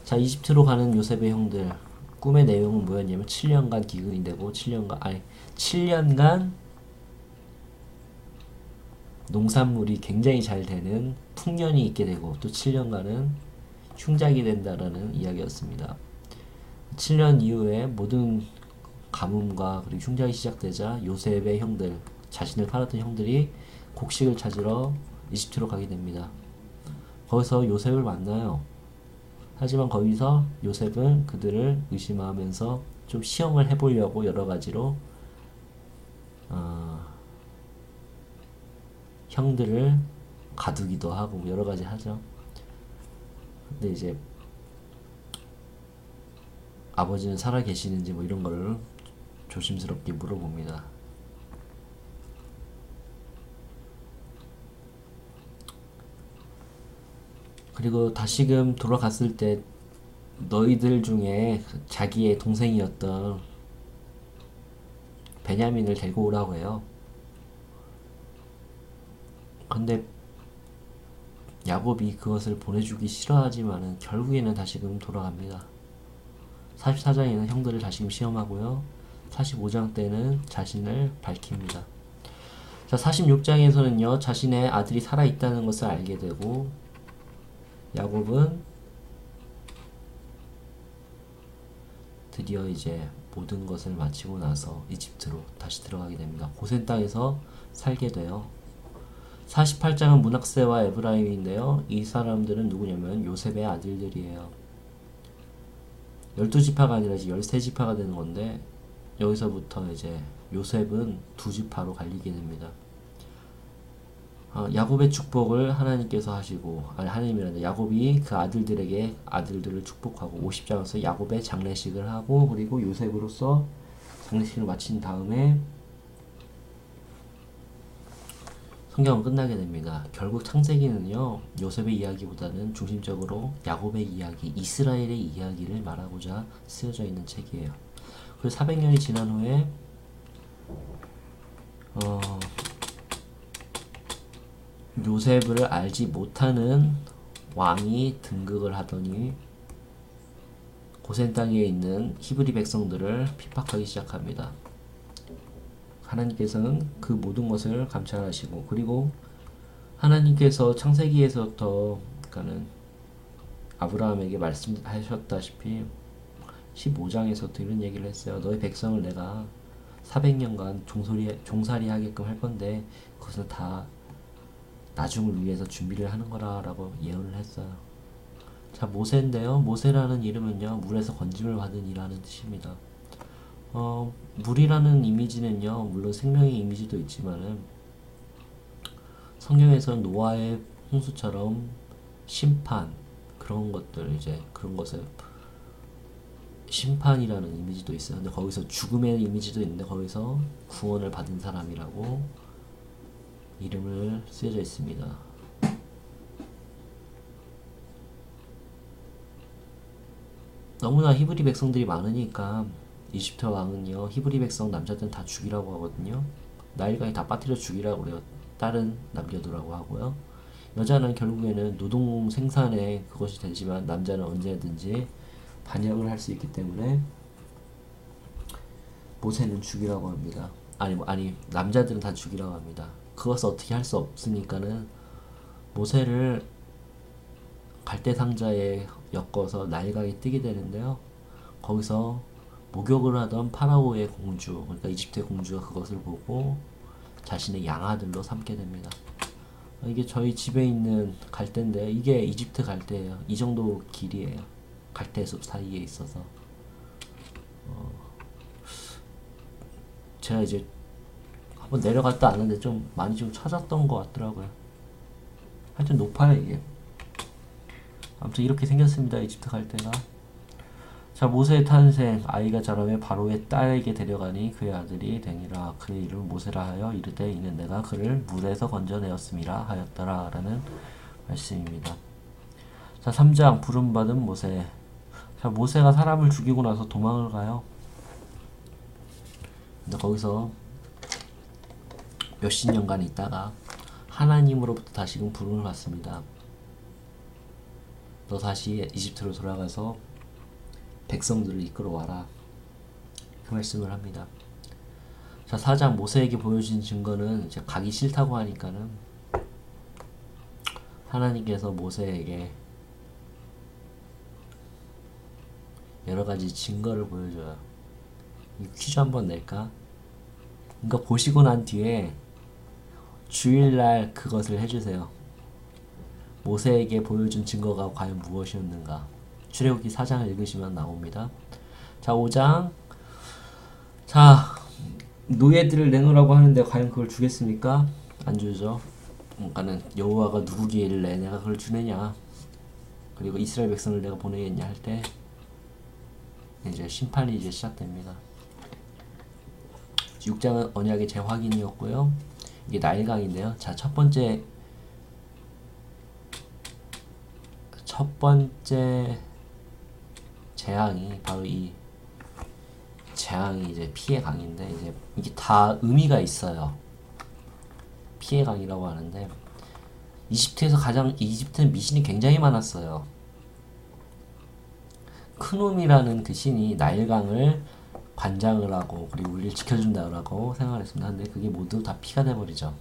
자, 이집트로 가는 요셉의 형들. 꿈의 내용은 뭐였냐면 7년간 기근이 되고 7년간 농산물이 굉장히 잘 되는 풍년이 있게 되고 또 7년간은 흉작이 된다라는 이야기였습니다. 7년 이후에 모든 가뭄과 그리고 흉작이 시작되자 요셉의 형들, 자신을 팔았던 형들이 곡식을 찾으러 이집트로 가게 됩니다. 거기서 요셉을 만나요. 하지만 거기서 요셉은 그들을 의심하면서 좀 시험을 해보려고 여러 가지로 형들을 가두기도 하고 여러 가지 하죠. 근데 이제 아버지는 살아 계시는지 뭐 이런 거를 조심스럽게 물어봅니다. 그리고 다시금 돌아갔을 때 너희들 중에 자기의 동생이었던 베냐민을 데리고 오라고 해요. 근데 야곱이 그것을 보내주기 싫어하지만은 결국에는 다시금 돌아갑니다. 44장에는 형들을 다시금 시험하고요. 45장 때는 자신을 밝힙니다. 자, 46장에서는요 자신의 아들이 살아있다는 것을 알게 되고, 야곱은 드디어 이제 모든 것을 마치고 나서 이집트로 다시 들어가게 됩니다. 고센 땅에서 살게 돼요. 48장은 므낫세와 에브라임인데요. 이 사람들은 누구냐면 요셉의 아들들이에요. 12지파가 아니라 이제 13지파가 되는 건데, 여기서부터 이제 요셉은 2지파로 갈리게 됩니다. 야곱의 축복을 하나님께서 하시고, 아니 하나님이란다. 야곱이 그 아들들에게 아들들을 축복하고 50장에서 야곱의 장례식을 하고, 그리고 요셉으로서 장례식을 마친 다음에 성경은 끝나게 됩니다. 결국 창세기는요, 요셉의 이야기보다는 중심적으로 야곱의 이야기, 이스라엘의 이야기를 말하고자 쓰여져 있는 책이에요. 그리고 400년이 지난 후에 요셉을 알지 못하는 왕이 등극을 하더니 고센 땅에 있는 히브리 백성들을 핍박하기 시작합니다. 하나님께서는 그 모든 것을 감찰하시고, 그리고 하나님께서 창세기에서부터 그러니까는 아브라함에게 말씀하셨다시피 15장에서도 이런 얘기를 했어요. 너의 백성을 내가 400년간 종살이 하게끔 할 건데 그것은 다 나중을 위해서 준비를 하는 거라 라고 예언을 했어요. 자, 모세인데요. 모세라는 이름은요, 물에서 건짐을 받은 이라는 뜻입니다. 물이라는 이미지는요, 물론 생명의 이미지도 있지만은 성경에서는 노아의 홍수처럼 심판, 그런 것들, 이제 그런 것을 심판이라는 이미지도 있어요. 근데 거기서 죽음의 이미지도 있는데 거기서 구원을 받은 사람이라고 이름을 쓰여져 있습니다. 너무나 히브리 백성들이 많으니까 이집트 왕은요, 히브리 백성 남자들은 다 죽이라고 하거든요. 나일강에 다 빠뜨려 죽이라고 그래요. 딸은 남겨두라고 하고요. 여자는 결국에는 노동 생산에 그것이 되지만 남자는 언제든지 반역을 할 수 있기 때문에 모세는 죽이라고 합니다. 아니 남자들은 다 죽이라고 합니다. 그것을 어떻게 할 수 없으니까는 모세를 갈대 상자에 엮어서 나일강에 뜨게 되는데요. 거기서 목욕을 하던 파라오의 공주, 그러니까 이집트의 공주가 그것을 보고 자신의 양아들로 삼게 됩니다. 이게 저희 집에 있는 갈대인데 이게 이집트 갈대예요. 이 정도 길이에요. 갈대숲 사이에 있어서 제가 이제 한번 내려갔다 왔는데 좀 많이 좀 찾았던 것 같더라고요. 하여튼 높아요 이게. 아무튼 이렇게 생겼습니다. 이집트 갈대가. 자, 모세의 탄생. 아이가 자라매 바로의 딸에게 데려가니 그의 아들이 되니라. 그의 이름을 모세라 하여 이르되 이는 내가 그를 물에서 건져내었음이라 하였더라 라는 말씀입니다. 자, 3장 부름받은 모세. 자, 모세가 사람을 죽이고 나서 도망을 가요. 근데 거기서 몇십 년간 있다가 하나님으로부터 다시금 부름을 받습니다. 너 다시 이집트로 돌아가서 백성들을 이끌어와라. 그 말씀을 합니다. 자, 4장 모세에게 보여준 증거는 이제 가기 싫다고 하니까는 하나님께서 모세에게 여러가지 증거를 보여줘요. 이 퀴즈 한번 낼까? 그러니까 보시고 난 뒤에 주일날 그것을 해주세요. 모세에게 보여준 증거가 과연 무엇이었는가? 출애굽기 4장을 읽으시면 나옵니다. 자, 5장. 자, 노예들을 내놓으라고 하는데 과연 그걸 주겠습니까? 안 주죠. 그러니까는 여호와가 누구기를 내가 그걸 주느냐? 그리고 이스라엘 백성을 내가 보내겠냐 할 때 이제 심판이 이제 시작됩니다. 6장은 언약의 재확인이었고요. 이게 나일강인데요. 자, 첫 번째 재앙이 바로 이 재앙이 이제 피해 강인데 이제 이게 다 의미가 있어요. 피해 강이라고 하는데 이집트는 미신이 굉장히 많았어요. 크눔이라는 그 신이 나일강을 관장을 하고 그리고 우리를 지켜준다고 생각을 했습니다. 근데 그게 모두 다 피가 돼버리죠.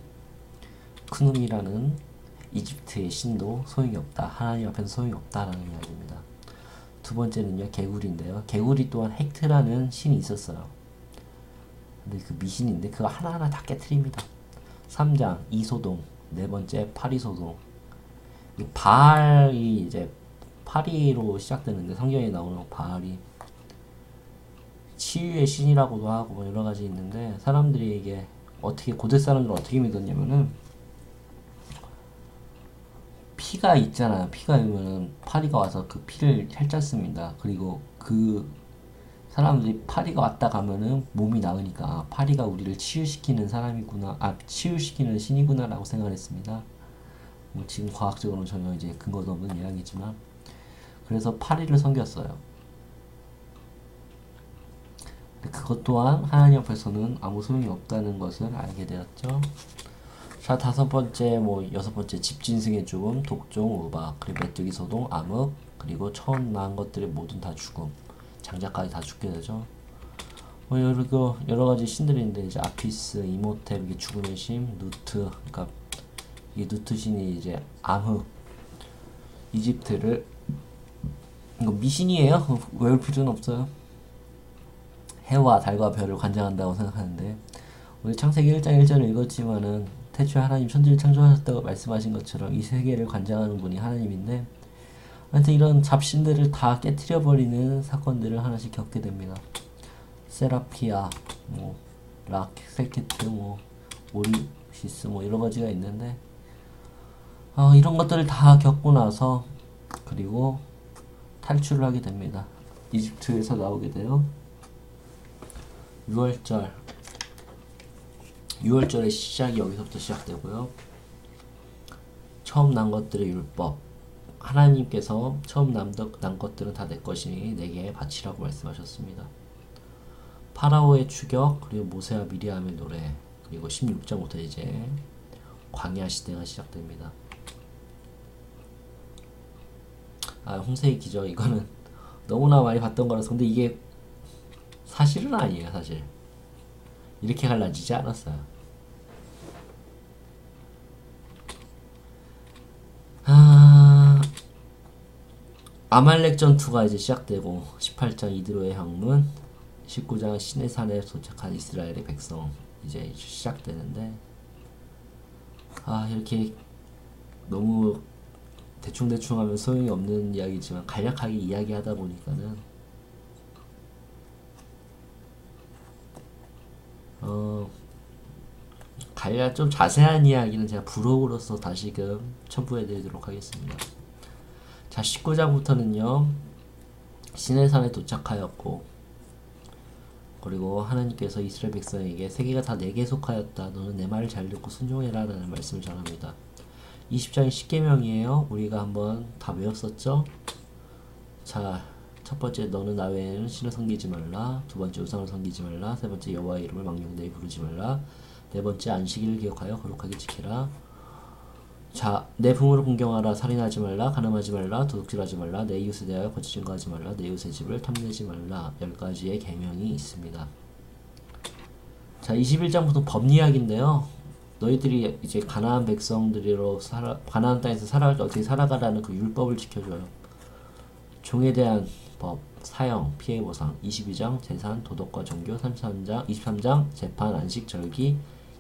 크눔이라는 이집트의 신도 소용이 없다. 하나님 앞에서 소용이 없다라는 이야기입니다. 두 번째는요, 개구리인데요. 개구리 또한 헥트라는 신이 있었어요. 근데 그 미신인데 그거 하나하나 다 깨트립니다. 3장 이소동, 네 번째 파리소동. 바알이 이제 파리로 시작되는데 성경에 나오는 바알이 치유의 신이라고도 하고 여러 가지 있는데 사람들이 이게 어떻게 고대 사람들은 어떻게 믿었냐면은 피가 있잖아요. 피가 있으면 파리가 와서 그 피를 핥았습니다. 그리고 그 사람들이 파리가 왔다 가면은 몸이 나으니까 아, 파리가 우리를 치유시키는 사람이구나, 아 치유시키는 신이구나라고 생각했습니다. 뭐 지금 과학적으로는 전혀 이제 근거도 없는 이야기지만 그래서 파리를 섬겼어요. 그것 또한 하나님 앞에서는 아무 소용이 없다는 것을 알게 되었죠. 자, 다섯 번째, 여섯 번째, 집진승의 죽음, 독종, 우박, 그리고 메뚜기 소동, 암흑, 그리고 처음 낳은 것들의 모든 다 죽음, 장자까지 다 죽게 되죠. 여러 가지 신들이 있는데, 이제 아피스, 이모텝, 이게 죽음의 신, 누트, 그러니까 이 누트 신이 이제 암흑, 이집트를, 이거 미신이에요? 외울 필요는 없어요. 해와 달과 별을 관장한다고 생각하는데, 우리 창세기 1장 1절을 읽었지만은 태초에 하나님 천지를 창조하셨다고 말씀하신 것처럼 이 세계를 관장하는 분이 하나님인데, 하여튼 이런 잡신들을 다 깨트려 버리는 사건들을 하나씩 겪게 됩니다. 세라피아, 라셀키트, 오리시스, 여러 가지가 있는데, 이런 것들을 다 겪고 나서 그리고 탈출을 하게 됩니다. 이집트에서 나오게 돼요. 6월절의 시작이 여기서부터 시작되고요. 처음 난 것들의 율법, 하나님께서 처음 난 것들은 다 내 것이니 내게 바치라고 말씀하셨습니다. 파라오의 추격, 그리고 모세와 미리암의 노래, 그리고 16장부터 이제 광야 시대가 시작됩니다. 홍세의 기적, 이거는 너무나 많이 봤던 거라서. 근데 이게 사실은 아니에요. 사실 이렇게 갈라지지 않았어요. 아말렉 전투가 이제 시작되고 18장 이드로의 형문, 19장 신의 산에 도착한 이스라엘의 백성 이제 시작되는데, 이렇게 너무 대충대충 하면 소용이 없는 이야기지만 간략하게 이야기하다 보니까는 간략 좀 자세한 이야기는 제가 부록으로서 다시금 첨부해 드리도록 하겠습니다. 자, 19장부터는요 시내산에 도착하였고, 그리고 하나님께서 이스라엘 백성에게 세계가 다 내게 속하였다, 너는 내 말을 잘 듣고 순종해라 라는 말씀을 전합니다. 20장이 십계명이에요. 우리가 한번 다 외웠었죠. 자, 첫 번째, 너는 나 외에는 신을 섬기지 말라. 두 번째, 우상을 섬기지 말라. 세 번째, 여호와의 이름을 망령되이 부르지 말라. 네 번째, 안식일을 기억하여 거룩하게 지키라. 자, 내 부모를 공경하라. 살인하지 말라. 간음하지 말라. 도둑질하지 말라. 내 이웃에 대하여 거짓 증거하지 말라. 내 이웃의 집을 탐내지 말라. 10가지의 계명이 있습니다. 자, 21장부터 법 이야기인데요. 너희들이 이제 가나안 백성들로 가나안 땅에서 살아갈 때 어떻게 살아가라는 그 율법을 지켜줘요. 종에 대한 법, 사형, 피해 보상, 22장 재산, 도덕과 종교, 23장 재판, 안식, 절기,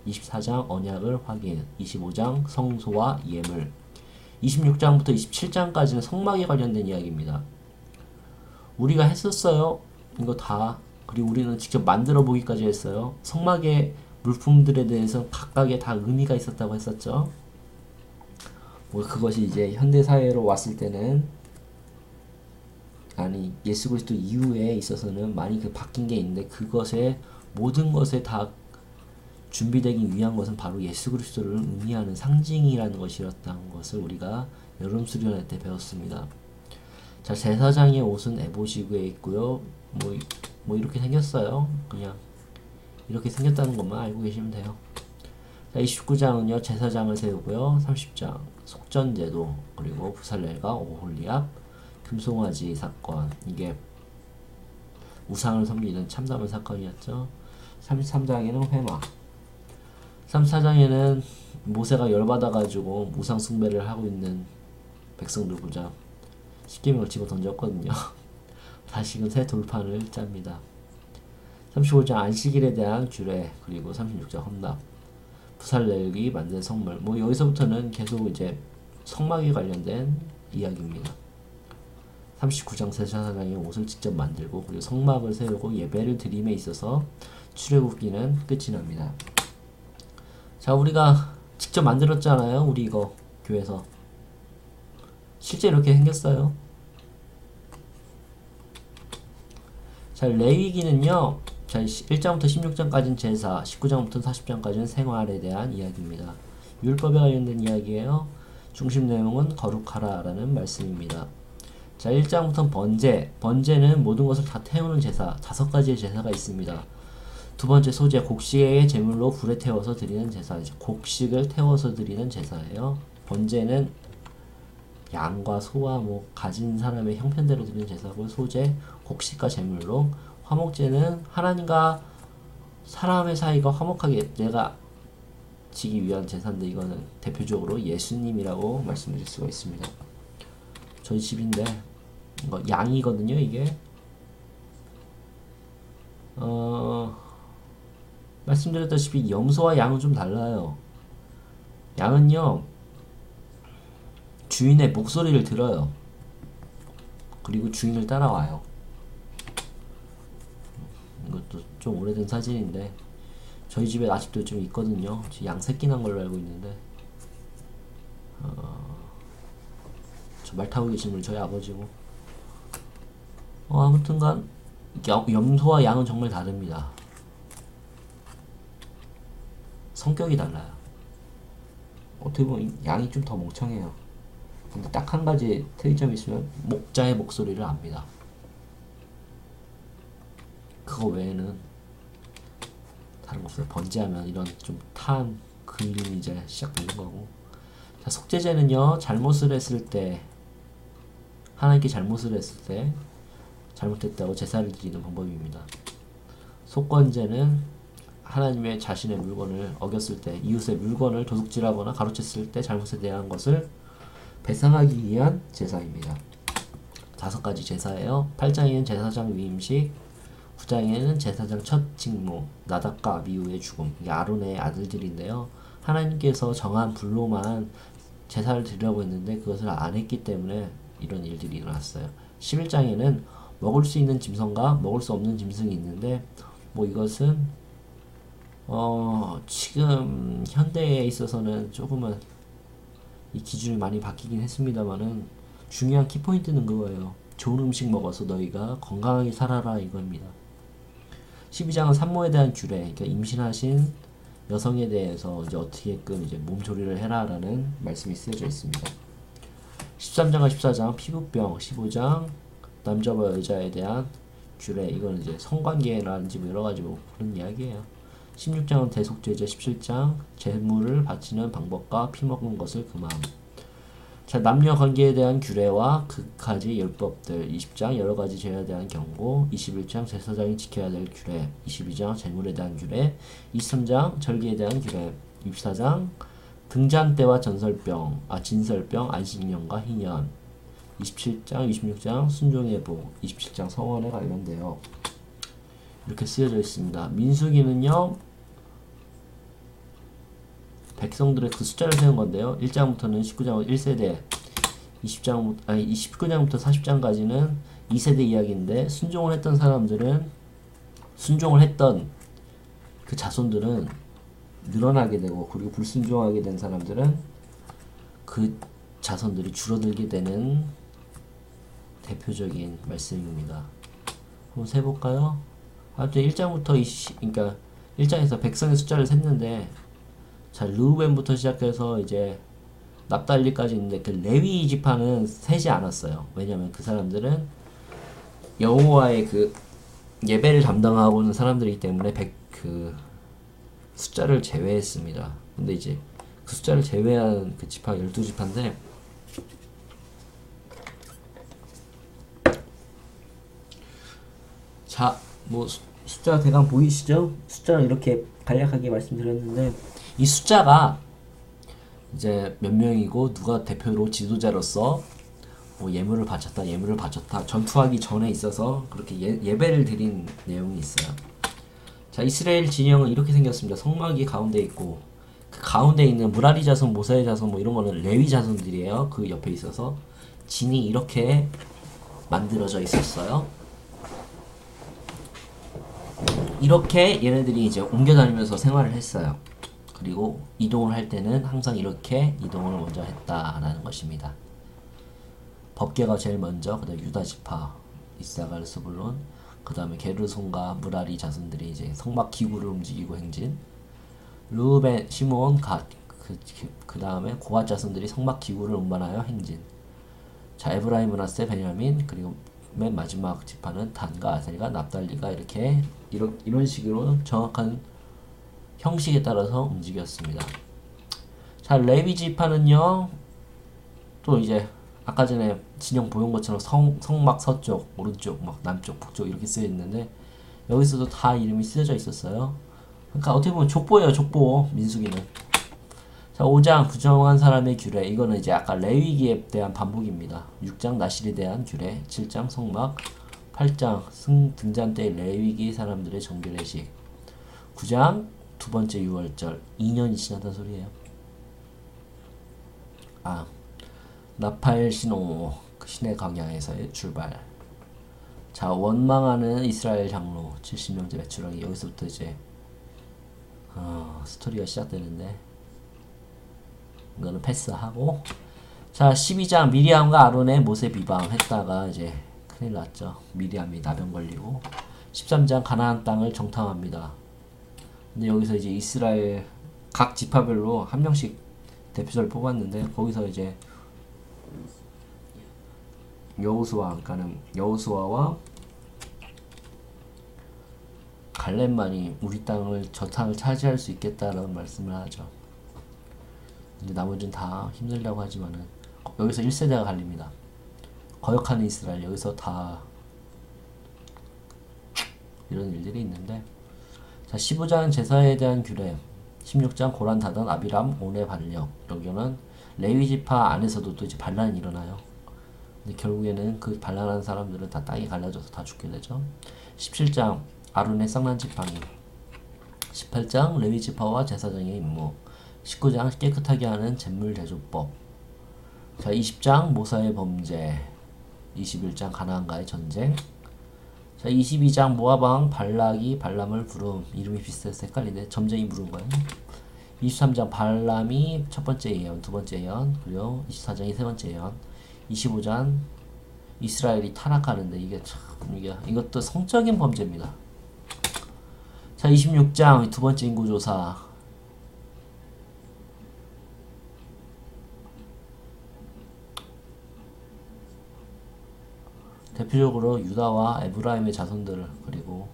24장 언약을 확인, 25장 성소와 예물, 26장부터 27장까지는 성막에 관련된 이야기입니다. 우리가 했었어요. 이거 다. 그리고 우리는 직접 만들어 보기까지 했어요. 성막의 물품들에 대해서 각각의 다 의미가 있었다고 했었죠. 그것이 이제 현대 사회로 왔을 때는, 아니 예수 그리스도 이후에 있어서는 많이 바뀐 게 있는데, 그것에 모든 것에 다 준비되기 위한 것은 바로 예수 그리스도를 의미하는 상징이라는 것이었다는 것을 우리가 여름 수련회 때 배웠습니다. 자, 제사장의 옷은 에봇이에 있고요. 이렇게 생겼어요. 그냥 이렇게 생겼다는 것만 알고 계시면 돼요. 자, 29장은요 제사장을 세우고요. 30장 속전제도, 그리고 부살렐과 오홀리압, 금송아지 사건, 이게 우상을 섬기는 참담한 사건이었죠. 33장에는 회막, 34장에는 모세가 열받아가지고 우상 숭배를 하고 있는 백성들 보자 십계명을 집어 던졌거든요. 다시금 새 돌판을 짭니다. 35장 안식일에 대한 규례, 그리고 36장 헌납, 부살렐이 만든 성물. 여기서부터는 계속 이제 성막에 관련된 이야기입니다. 39장 제사장이 옷을 직접 만들고, 그리고 성막을 세우고 예배를 드림에 있어서 출애굽기는 끝이 납니다. 자, 우리가 직접 만들었잖아요. 우리 이거 교회에서 실제 이렇게 생겼어요. 자, 레위기는요. 자, 1장부터 16장까지는 제사, 19장부터 40장까지는 생활에 대한 이야기입니다. 율법에 관련된 이야기예요. 중심 내용은 거룩하라 라는 말씀입니다. 자, 1장부터 번제. 번제는 모든 것을 다 태우는 제사, 5가지의 제사가 있습니다. 두 번째 소제, 곡식의 제물로 불에 태워서 드리는 제사. 곡식을 태워서 드리는 제사예요. 번제는 양과 소와 뭐 가진 사람의 형편대로 드리는 제사고, 소제, 곡식과 제물로. 화목제는 하나님과 사람의 사이가 화목하게 내가 지기 위한 제사인데, 이거는 대표적으로 예수님이라고 말씀드릴 수가 있습니다. 저희 집인데 이거 양이거든요. 이게 말씀드렸다시피 염소와 양은 좀 달라요. 양은요 주인의 목소리를 들어요. 그리고 주인을 따라와요. 이것도 좀 오래된 사진인데 저희 집에 아직도 좀 있거든요. 양 새끼 난 걸로 알고 있는데 저 말 타고 계신 분 저희 아버지고. 아무튼간 염소와 양은 정말 다릅니다. 성격이 달라요. 어떻게 보면 양이 좀 더 멍청해요. 근데 딱 한 가지 특이점이 있으면 목자의 목소리를 압니다. 그거 외에는 다른 거 없어요. 번제하면 이런 좀 타한 근림이 이제 시작되는 거고. 자, 속죄제는요 잘못을 했을 때, 하나님께 잘못을 했을 때 잘못했다고 제사를 드리는 방법입니다. 속건제는 하나님의 자신의 물건을 어겼을 때, 이웃의 물건을 도둑질하거나 가로챘을 때 잘못에 대한 것을 배상하기 위한 제사입니다. 5가지 제사예요. 8장에는 제사장 위임식, 9장에는 제사장 첫 직무, 나답과 아비후의 죽음. 이게 아론의 아들들인데요. 하나님께서 정한 불로만 제사를 드리려고 했는데 그것을 안 했기 때문에 이런 일들이 일어났어요. 11장에는 먹을 수 있는 짐승과 먹을 수 없는 짐승이 있는데, 뭐 이것은 지금 현대에 있어서는 조금은 이 기준이 많이 바뀌긴 했습니다만은 중요한 키포인트는 그거예요. 좋은 음식 먹어서 너희가 건강하게 살아라, 이겁니다. 12장은 산모에 대한 규례, 그러니까 임신하신 여성에 대해서 이제 어떻게끔 이제 몸조리를 해라라는 말씀이 쓰여져 있습니다. 13장과 14장 피부병, 15장 남자와 여자에 대한 규례, 이거는 이제 성관계라든지 뭐 여러 가지 뭐 그런 이야기예요. 16장은 대속죄제, 17장 제물을 바치는 방법과 피 먹는 것을 금함. 자, 남녀 관계에 대한 규례와 그까지 율법들, 20장 여러 가지 죄에 대한 경고, 21장 제사장이 지켜야 될 규례, 22장 제물에 대한 규례, 23장 절기에 대한 규례, 24장 등잔 때와 진설병, 안식년과 희년, 27장, 26장 순종의 복, 27장 성원에 관련되어 이렇게 쓰여져 있습니다. 민수기는요 백성들의 그 숫자를 세운 건데요. 1장부터는 19장 1세대, 29장부터 40장까지는 2세대 이야기인데, 순종을 했던 사람들은, 순종을 했던 그 자손들은 늘어나게 되고, 그리고 불순종하게 된 사람들은 그 자손들이 줄어들게 되는 대표적인 말씀입니다. 한번 세볼까요? 아무튼 1장부터 그러니까 1장에서 백성의 숫자를 셌는데, 자, 르우벤부터 시작해서 이제 납달리까지 있는데 그 레위 지파는 세지 않았어요. 왜냐면 그 사람들은 여호와의 그 예배를 담당하고 있는 사람들이기 때문에 그 숫자를 제외했습니다. 근데 이제 그 숫자를 제외한 그 지파 12지파인데, 자, 뭐 숫자 대강 보이시죠? 숫자는 이렇게 간략하게 말씀드렸는데, 이 숫자가 이제 몇 명이고 누가 대표로 지도자로서 뭐 예물을 바쳤다 전투하기 전에 있어서 그렇게 예배를 드린 내용이 있어요. 자, 이스라엘 진영은 이렇게 생겼습니다. 성막이 가운데 있고 그 가운데 있는 무라리 자손, 모사의 자손 뭐 이런 거는 레위 자손들이에요. 그 옆에 있어서 진이 이렇게 만들어져 있었어요. 이렇게 얘네들이 이제 옮겨 다니면서 생활을 했어요. 그리고 이동을 할 때는 항상 이렇게 이동을 먼저 했다라는 것입니다. 법궤가 제일 먼저, 그 다음에 유다 지파, 이사갈, 스불론, 그 다음에 게르손과 무라리 자손들이 이제 성막 기구를 움직이고 행진. 르우벤, 시몬, 갓, 그 다음에 고앗 자손들이 성막 기구를 운반하여 행진. 자, 에브라임, 므낫세, 베냐민, 그리고 맨 마지막 지파는 단과 아셀과 납달리가 이렇게 이런 식으로 정확한 형식에 따라서 움직였습니다. 자, 레위 지파는요, 또 이제 아까 전에 진영 보여온 것처럼 성막 서쪽, 오른쪽, 막 남쪽, 북쪽 이렇게 쓰여 있는데 여기서도 다 이름이 쓰여져 있었어요. 그러니까 어떻게 보면 족보예요, 족보. 민수기는. 자, 5장 부정한 사람의 규례. 이거는 이제 아까 레위기에 대한 반복입니다. 6장 나실에 대한 규례, 7장 성막, 8장 등잔 때 레위기 사람들의 정결례식, 9장 두 번째 유월절, 2년이 지났다는 소리예요. 아, 나팔 신호, 그 신의 광야에서의 출발. 자, 원망하는 이스라엘 장로 70명째 매출하기. 여기서부터 이제 스토리가 시작되는데 이거는 패스하고, 자, 12장 미리암과 아론의 모세 비방했다가 이제 큰일 났죠. 미리암이 나병 걸리고. 13장 가나안 땅을 정탐합니다. 근데 여기서 이제 이스라엘 각 지파별로 한 명씩 대표자를 뽑았는데 거기서 이제 여호수아는 여호수아와 갈렙만이 우리 땅을 저 땅을 차지할 수 있겠다라는 말씀을 하죠. 근데 나머지는 다 힘들다고 하지만은 여기서 1세대가 갈립니다. 거역하는 이스라엘, 여기서 다 이런 일들이 있는데, 자, 15장 제사에 대한 규례, 16장 고란 다단 아비람 온의 반력. 여기는 레위 지파 안에서도 또 이제 반란이 일어나요. 근데 결국에는 그 반란한 사람들은 다 땅이 갈라져서 다 죽게 되죠. 17장 아론의 쌍난 지팡이, 18장 레위 지파와 제사장의 임무, 19장 깨끗하게 하는 잿물 제조법. 자, 20장 모사의 범죄, 21장 가나안과의 전쟁. 자, 22장 모압왕 발락이 발람을 부름. 이름이 비슷해서 헷갈리네. 점쟁이 부른 거예요. 23장 발람이 첫 번째 예언, 두 번째 예언, 그리고 24장이 세 번째 예언. 25장 이스라엘이 타락하는데 이게 참 이것도 성적인 범죄입니다. 자, 26장 두 번째 인구조사. 대표적으로 유다와 에브라임의 자손들, 그리고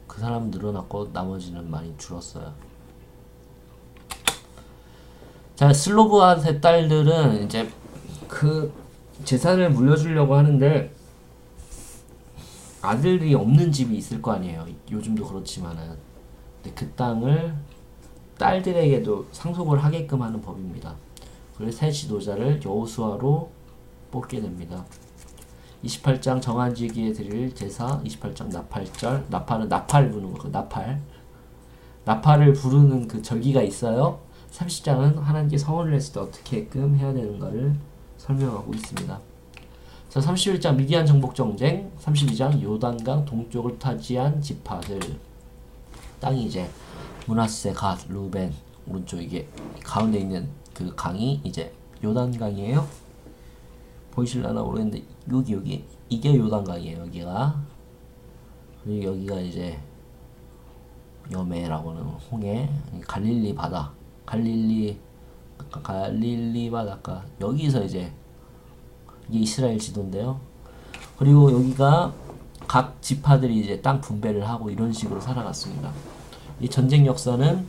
그 사람은 늘어났고 나머지는 많이 줄었어요. 자, 슬로브앗의 딸들은 이제 그 재산을 물려주려고 하는데 아들이 없는 집이 있을 거 아니에요. 요즘도 그렇지만은. 근데 그 땅을 딸들에게도 상속을 하게끔 하는 법입니다. 그래서 새 지도자를 여호수아로 뽑게 됩니다. 28장 정한지기에 드릴 제사, 28장 나팔절, 나팔은 나팔 부는 거, 나팔을 부르는 그 절기가 있어요. 30장은 하나님께 서원을 했을 때 어떻게끔 해야 되는가를 설명하고 있습니다. 자, 31장 미디안 정복 정쟁, 32장 요단강 동쪽을 타지한 지파들. 땅이 이제 므낫세, 갓, 루벤, 오른쪽 이게 가운데 있는 그 강이 이제 요단강이에요. 보이실라나 모르겠는데 여기 이게 요단강이에요. 여기가. 그리고 여기가 이제 여메라고는 홍해, 갈릴리 바다, 갈릴리 바닷가. 여기서 이제 이게 이스라엘 지도인데요. 그리고 여기가 각 지파들이 이제 땅 분배를 하고 이런 식으로 살아갔습니다. 이 전쟁 역사는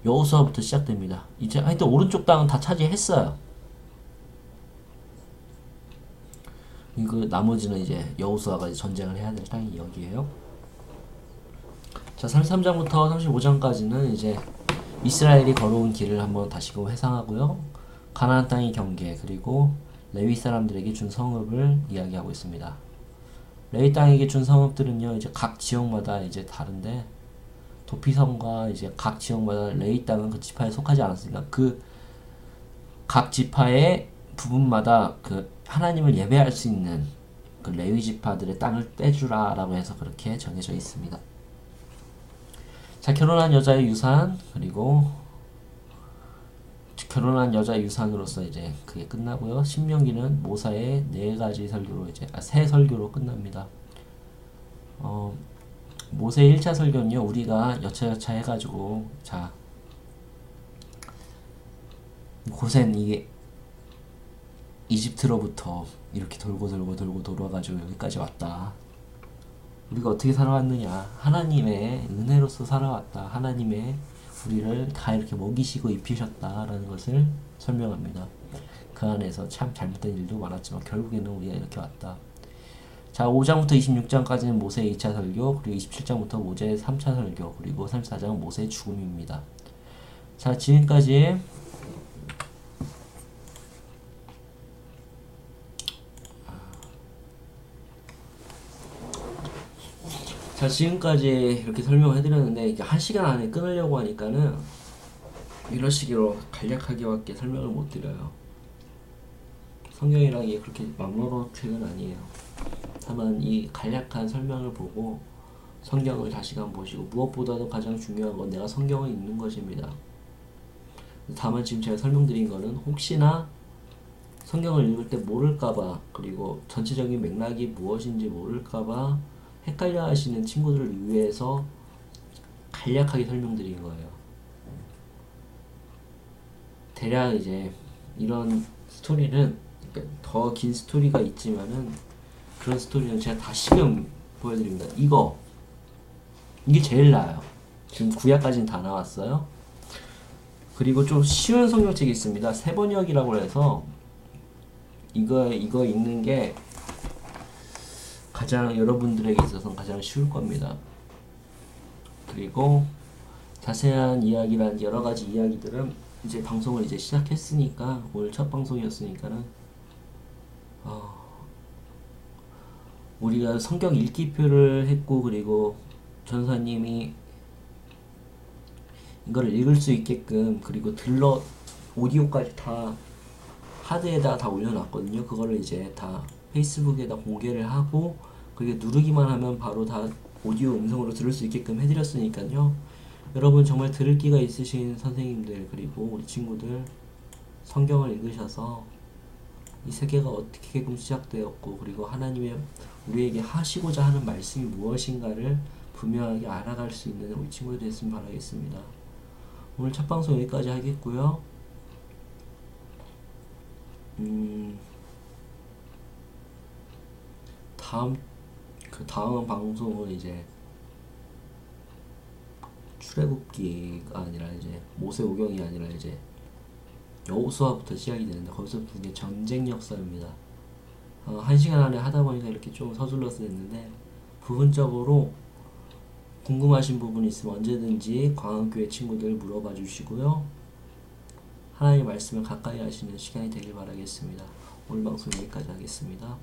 여호수아부터 시작됩니다. 이제 하여튼 오른쪽 땅은 다 차지했어요. 그 나머지는 이제 여호수아가 전쟁을 해야 될 땅이 여기에요. 자, 33장부터 35장까지는 이제 이스라엘이 걸어온 길을 한번 다시금 회상하고요. 가나안 땅의 경계, 그리고 레위 사람들에게 준 성읍을 이야기하고 있습니다. 레위 땅에게 준 성읍들은요, 이제 각 지역마다 이제 다른데, 도피성과 이제 각 지역마다 레위 땅은 그 지파에 속하지 않았으니까 그 각 지파의 부분마다 그 하나님을 예배할 수 있는 그 레위 지파들의 땅을 떼주라라고 해서 그렇게 정해져 있습니다. 자, 결혼한 여자의 유산, 그리고 결혼한 여자 유산으로서 이제 그게 끝나고요. 신명기는 모사의 네 가지 설교로 이제 세 설교로 끝납니다. 모세 1차 설교는요. 우리가 여차여차 해가지고 자 고센 이게 이집트로부터 이렇게 돌고 돌아가지고 여기까지 왔다. 우리가 어떻게 살아왔느냐. 하나님의 은혜로서 살아왔다. 하나님의 우리를 다 이렇게 먹이시고 입히셨다라는 것을 설명합니다. 그 안에서 참 잘못된 일도 많았지만 결국에는 우리가 이렇게 왔다. 자, 5장부터 26장까지는 모세의 2차 설교, 그리고 27장부터 모세의 3차 설교, 그리고 34장은 모세의 죽음입니다. 자, 지금까지 이렇게 설명을 해드렸는데 이게 1시간 안에 끊으려고 하니까는 이런 식으로 간략하게밖에 설명을 못 드려요. 성경이랑 이게 그렇게 막론한 책은 아니에요. 다만 이 간략한 설명을 보고 성경을 다시금 보시고 무엇보다도 가장 중요한 건 내가 성경을 읽는 것입니다. 다만 지금 제가 설명드린 거는 혹시나 성경을 읽을 때 모를까봐 그리고 전체적인 맥락이 무엇인지 모를까봐 헷갈려 하시는 친구들을 위해서 간략하게 설명드린 거예요. 대략 이제 이런 스토리는 더 긴 스토리가 있지만은 그런 스토리는 제가 다시금 보여드립니다. 이게 제일 나아요. 지금 구약까지는 다 나왔어요. 그리고 좀 쉬운 성경책이 있습니다. 세번역이라고 해서 이거 읽는 게 가장 여러분들에게 있어서 가장 쉬울 겁니다. 그리고 자세한 이야기란 여러 가지 이야기들은 이제 방송을 이제 시작했으니까 오늘 첫 방송이었으니까는 우리가 성경 읽기표를 했고 그리고 전사님이 이거를 읽을 수 있게끔 그리고 오디오까지 다 하드에다 다 올려놨거든요. 그거를 이제 다 페이스북에다 공개를 하고 그리고 누르기만 하면 바로 다 오디오 음성으로 들을 수 있게끔 해드렸으니까요. 여러분 정말 들을 기가 있으신 선생님들 그리고 우리 친구들 성경을 읽으셔서 이 세계가 어떻게 시작되었고 그리고 하나님의 우리에게 하시고자 하는 말씀이 무엇인가를 분명하게 알아갈 수 있는 우리 친구들 됐으면 바라겠습니다. 오늘 첫 방송 여기까지 하겠고요. 다음 방송은 이제 출애굽기가 아니라 이제 모세오경이 아니라 이제 여호수아부터 시작이 되는데 거기서부터 이제 전쟁 역사입니다. 1시간 안에 하다 보니까 이렇게 좀 서둘러서 했는데 부분적으로 궁금하신 부분이 있으면 언제든지 광안교회 친구들 물어봐 주시고요. 하나님의 말씀을 가까이 하시는 시간이 되길 바라겠습니다. 오늘 방송 여기까지 하겠습니다.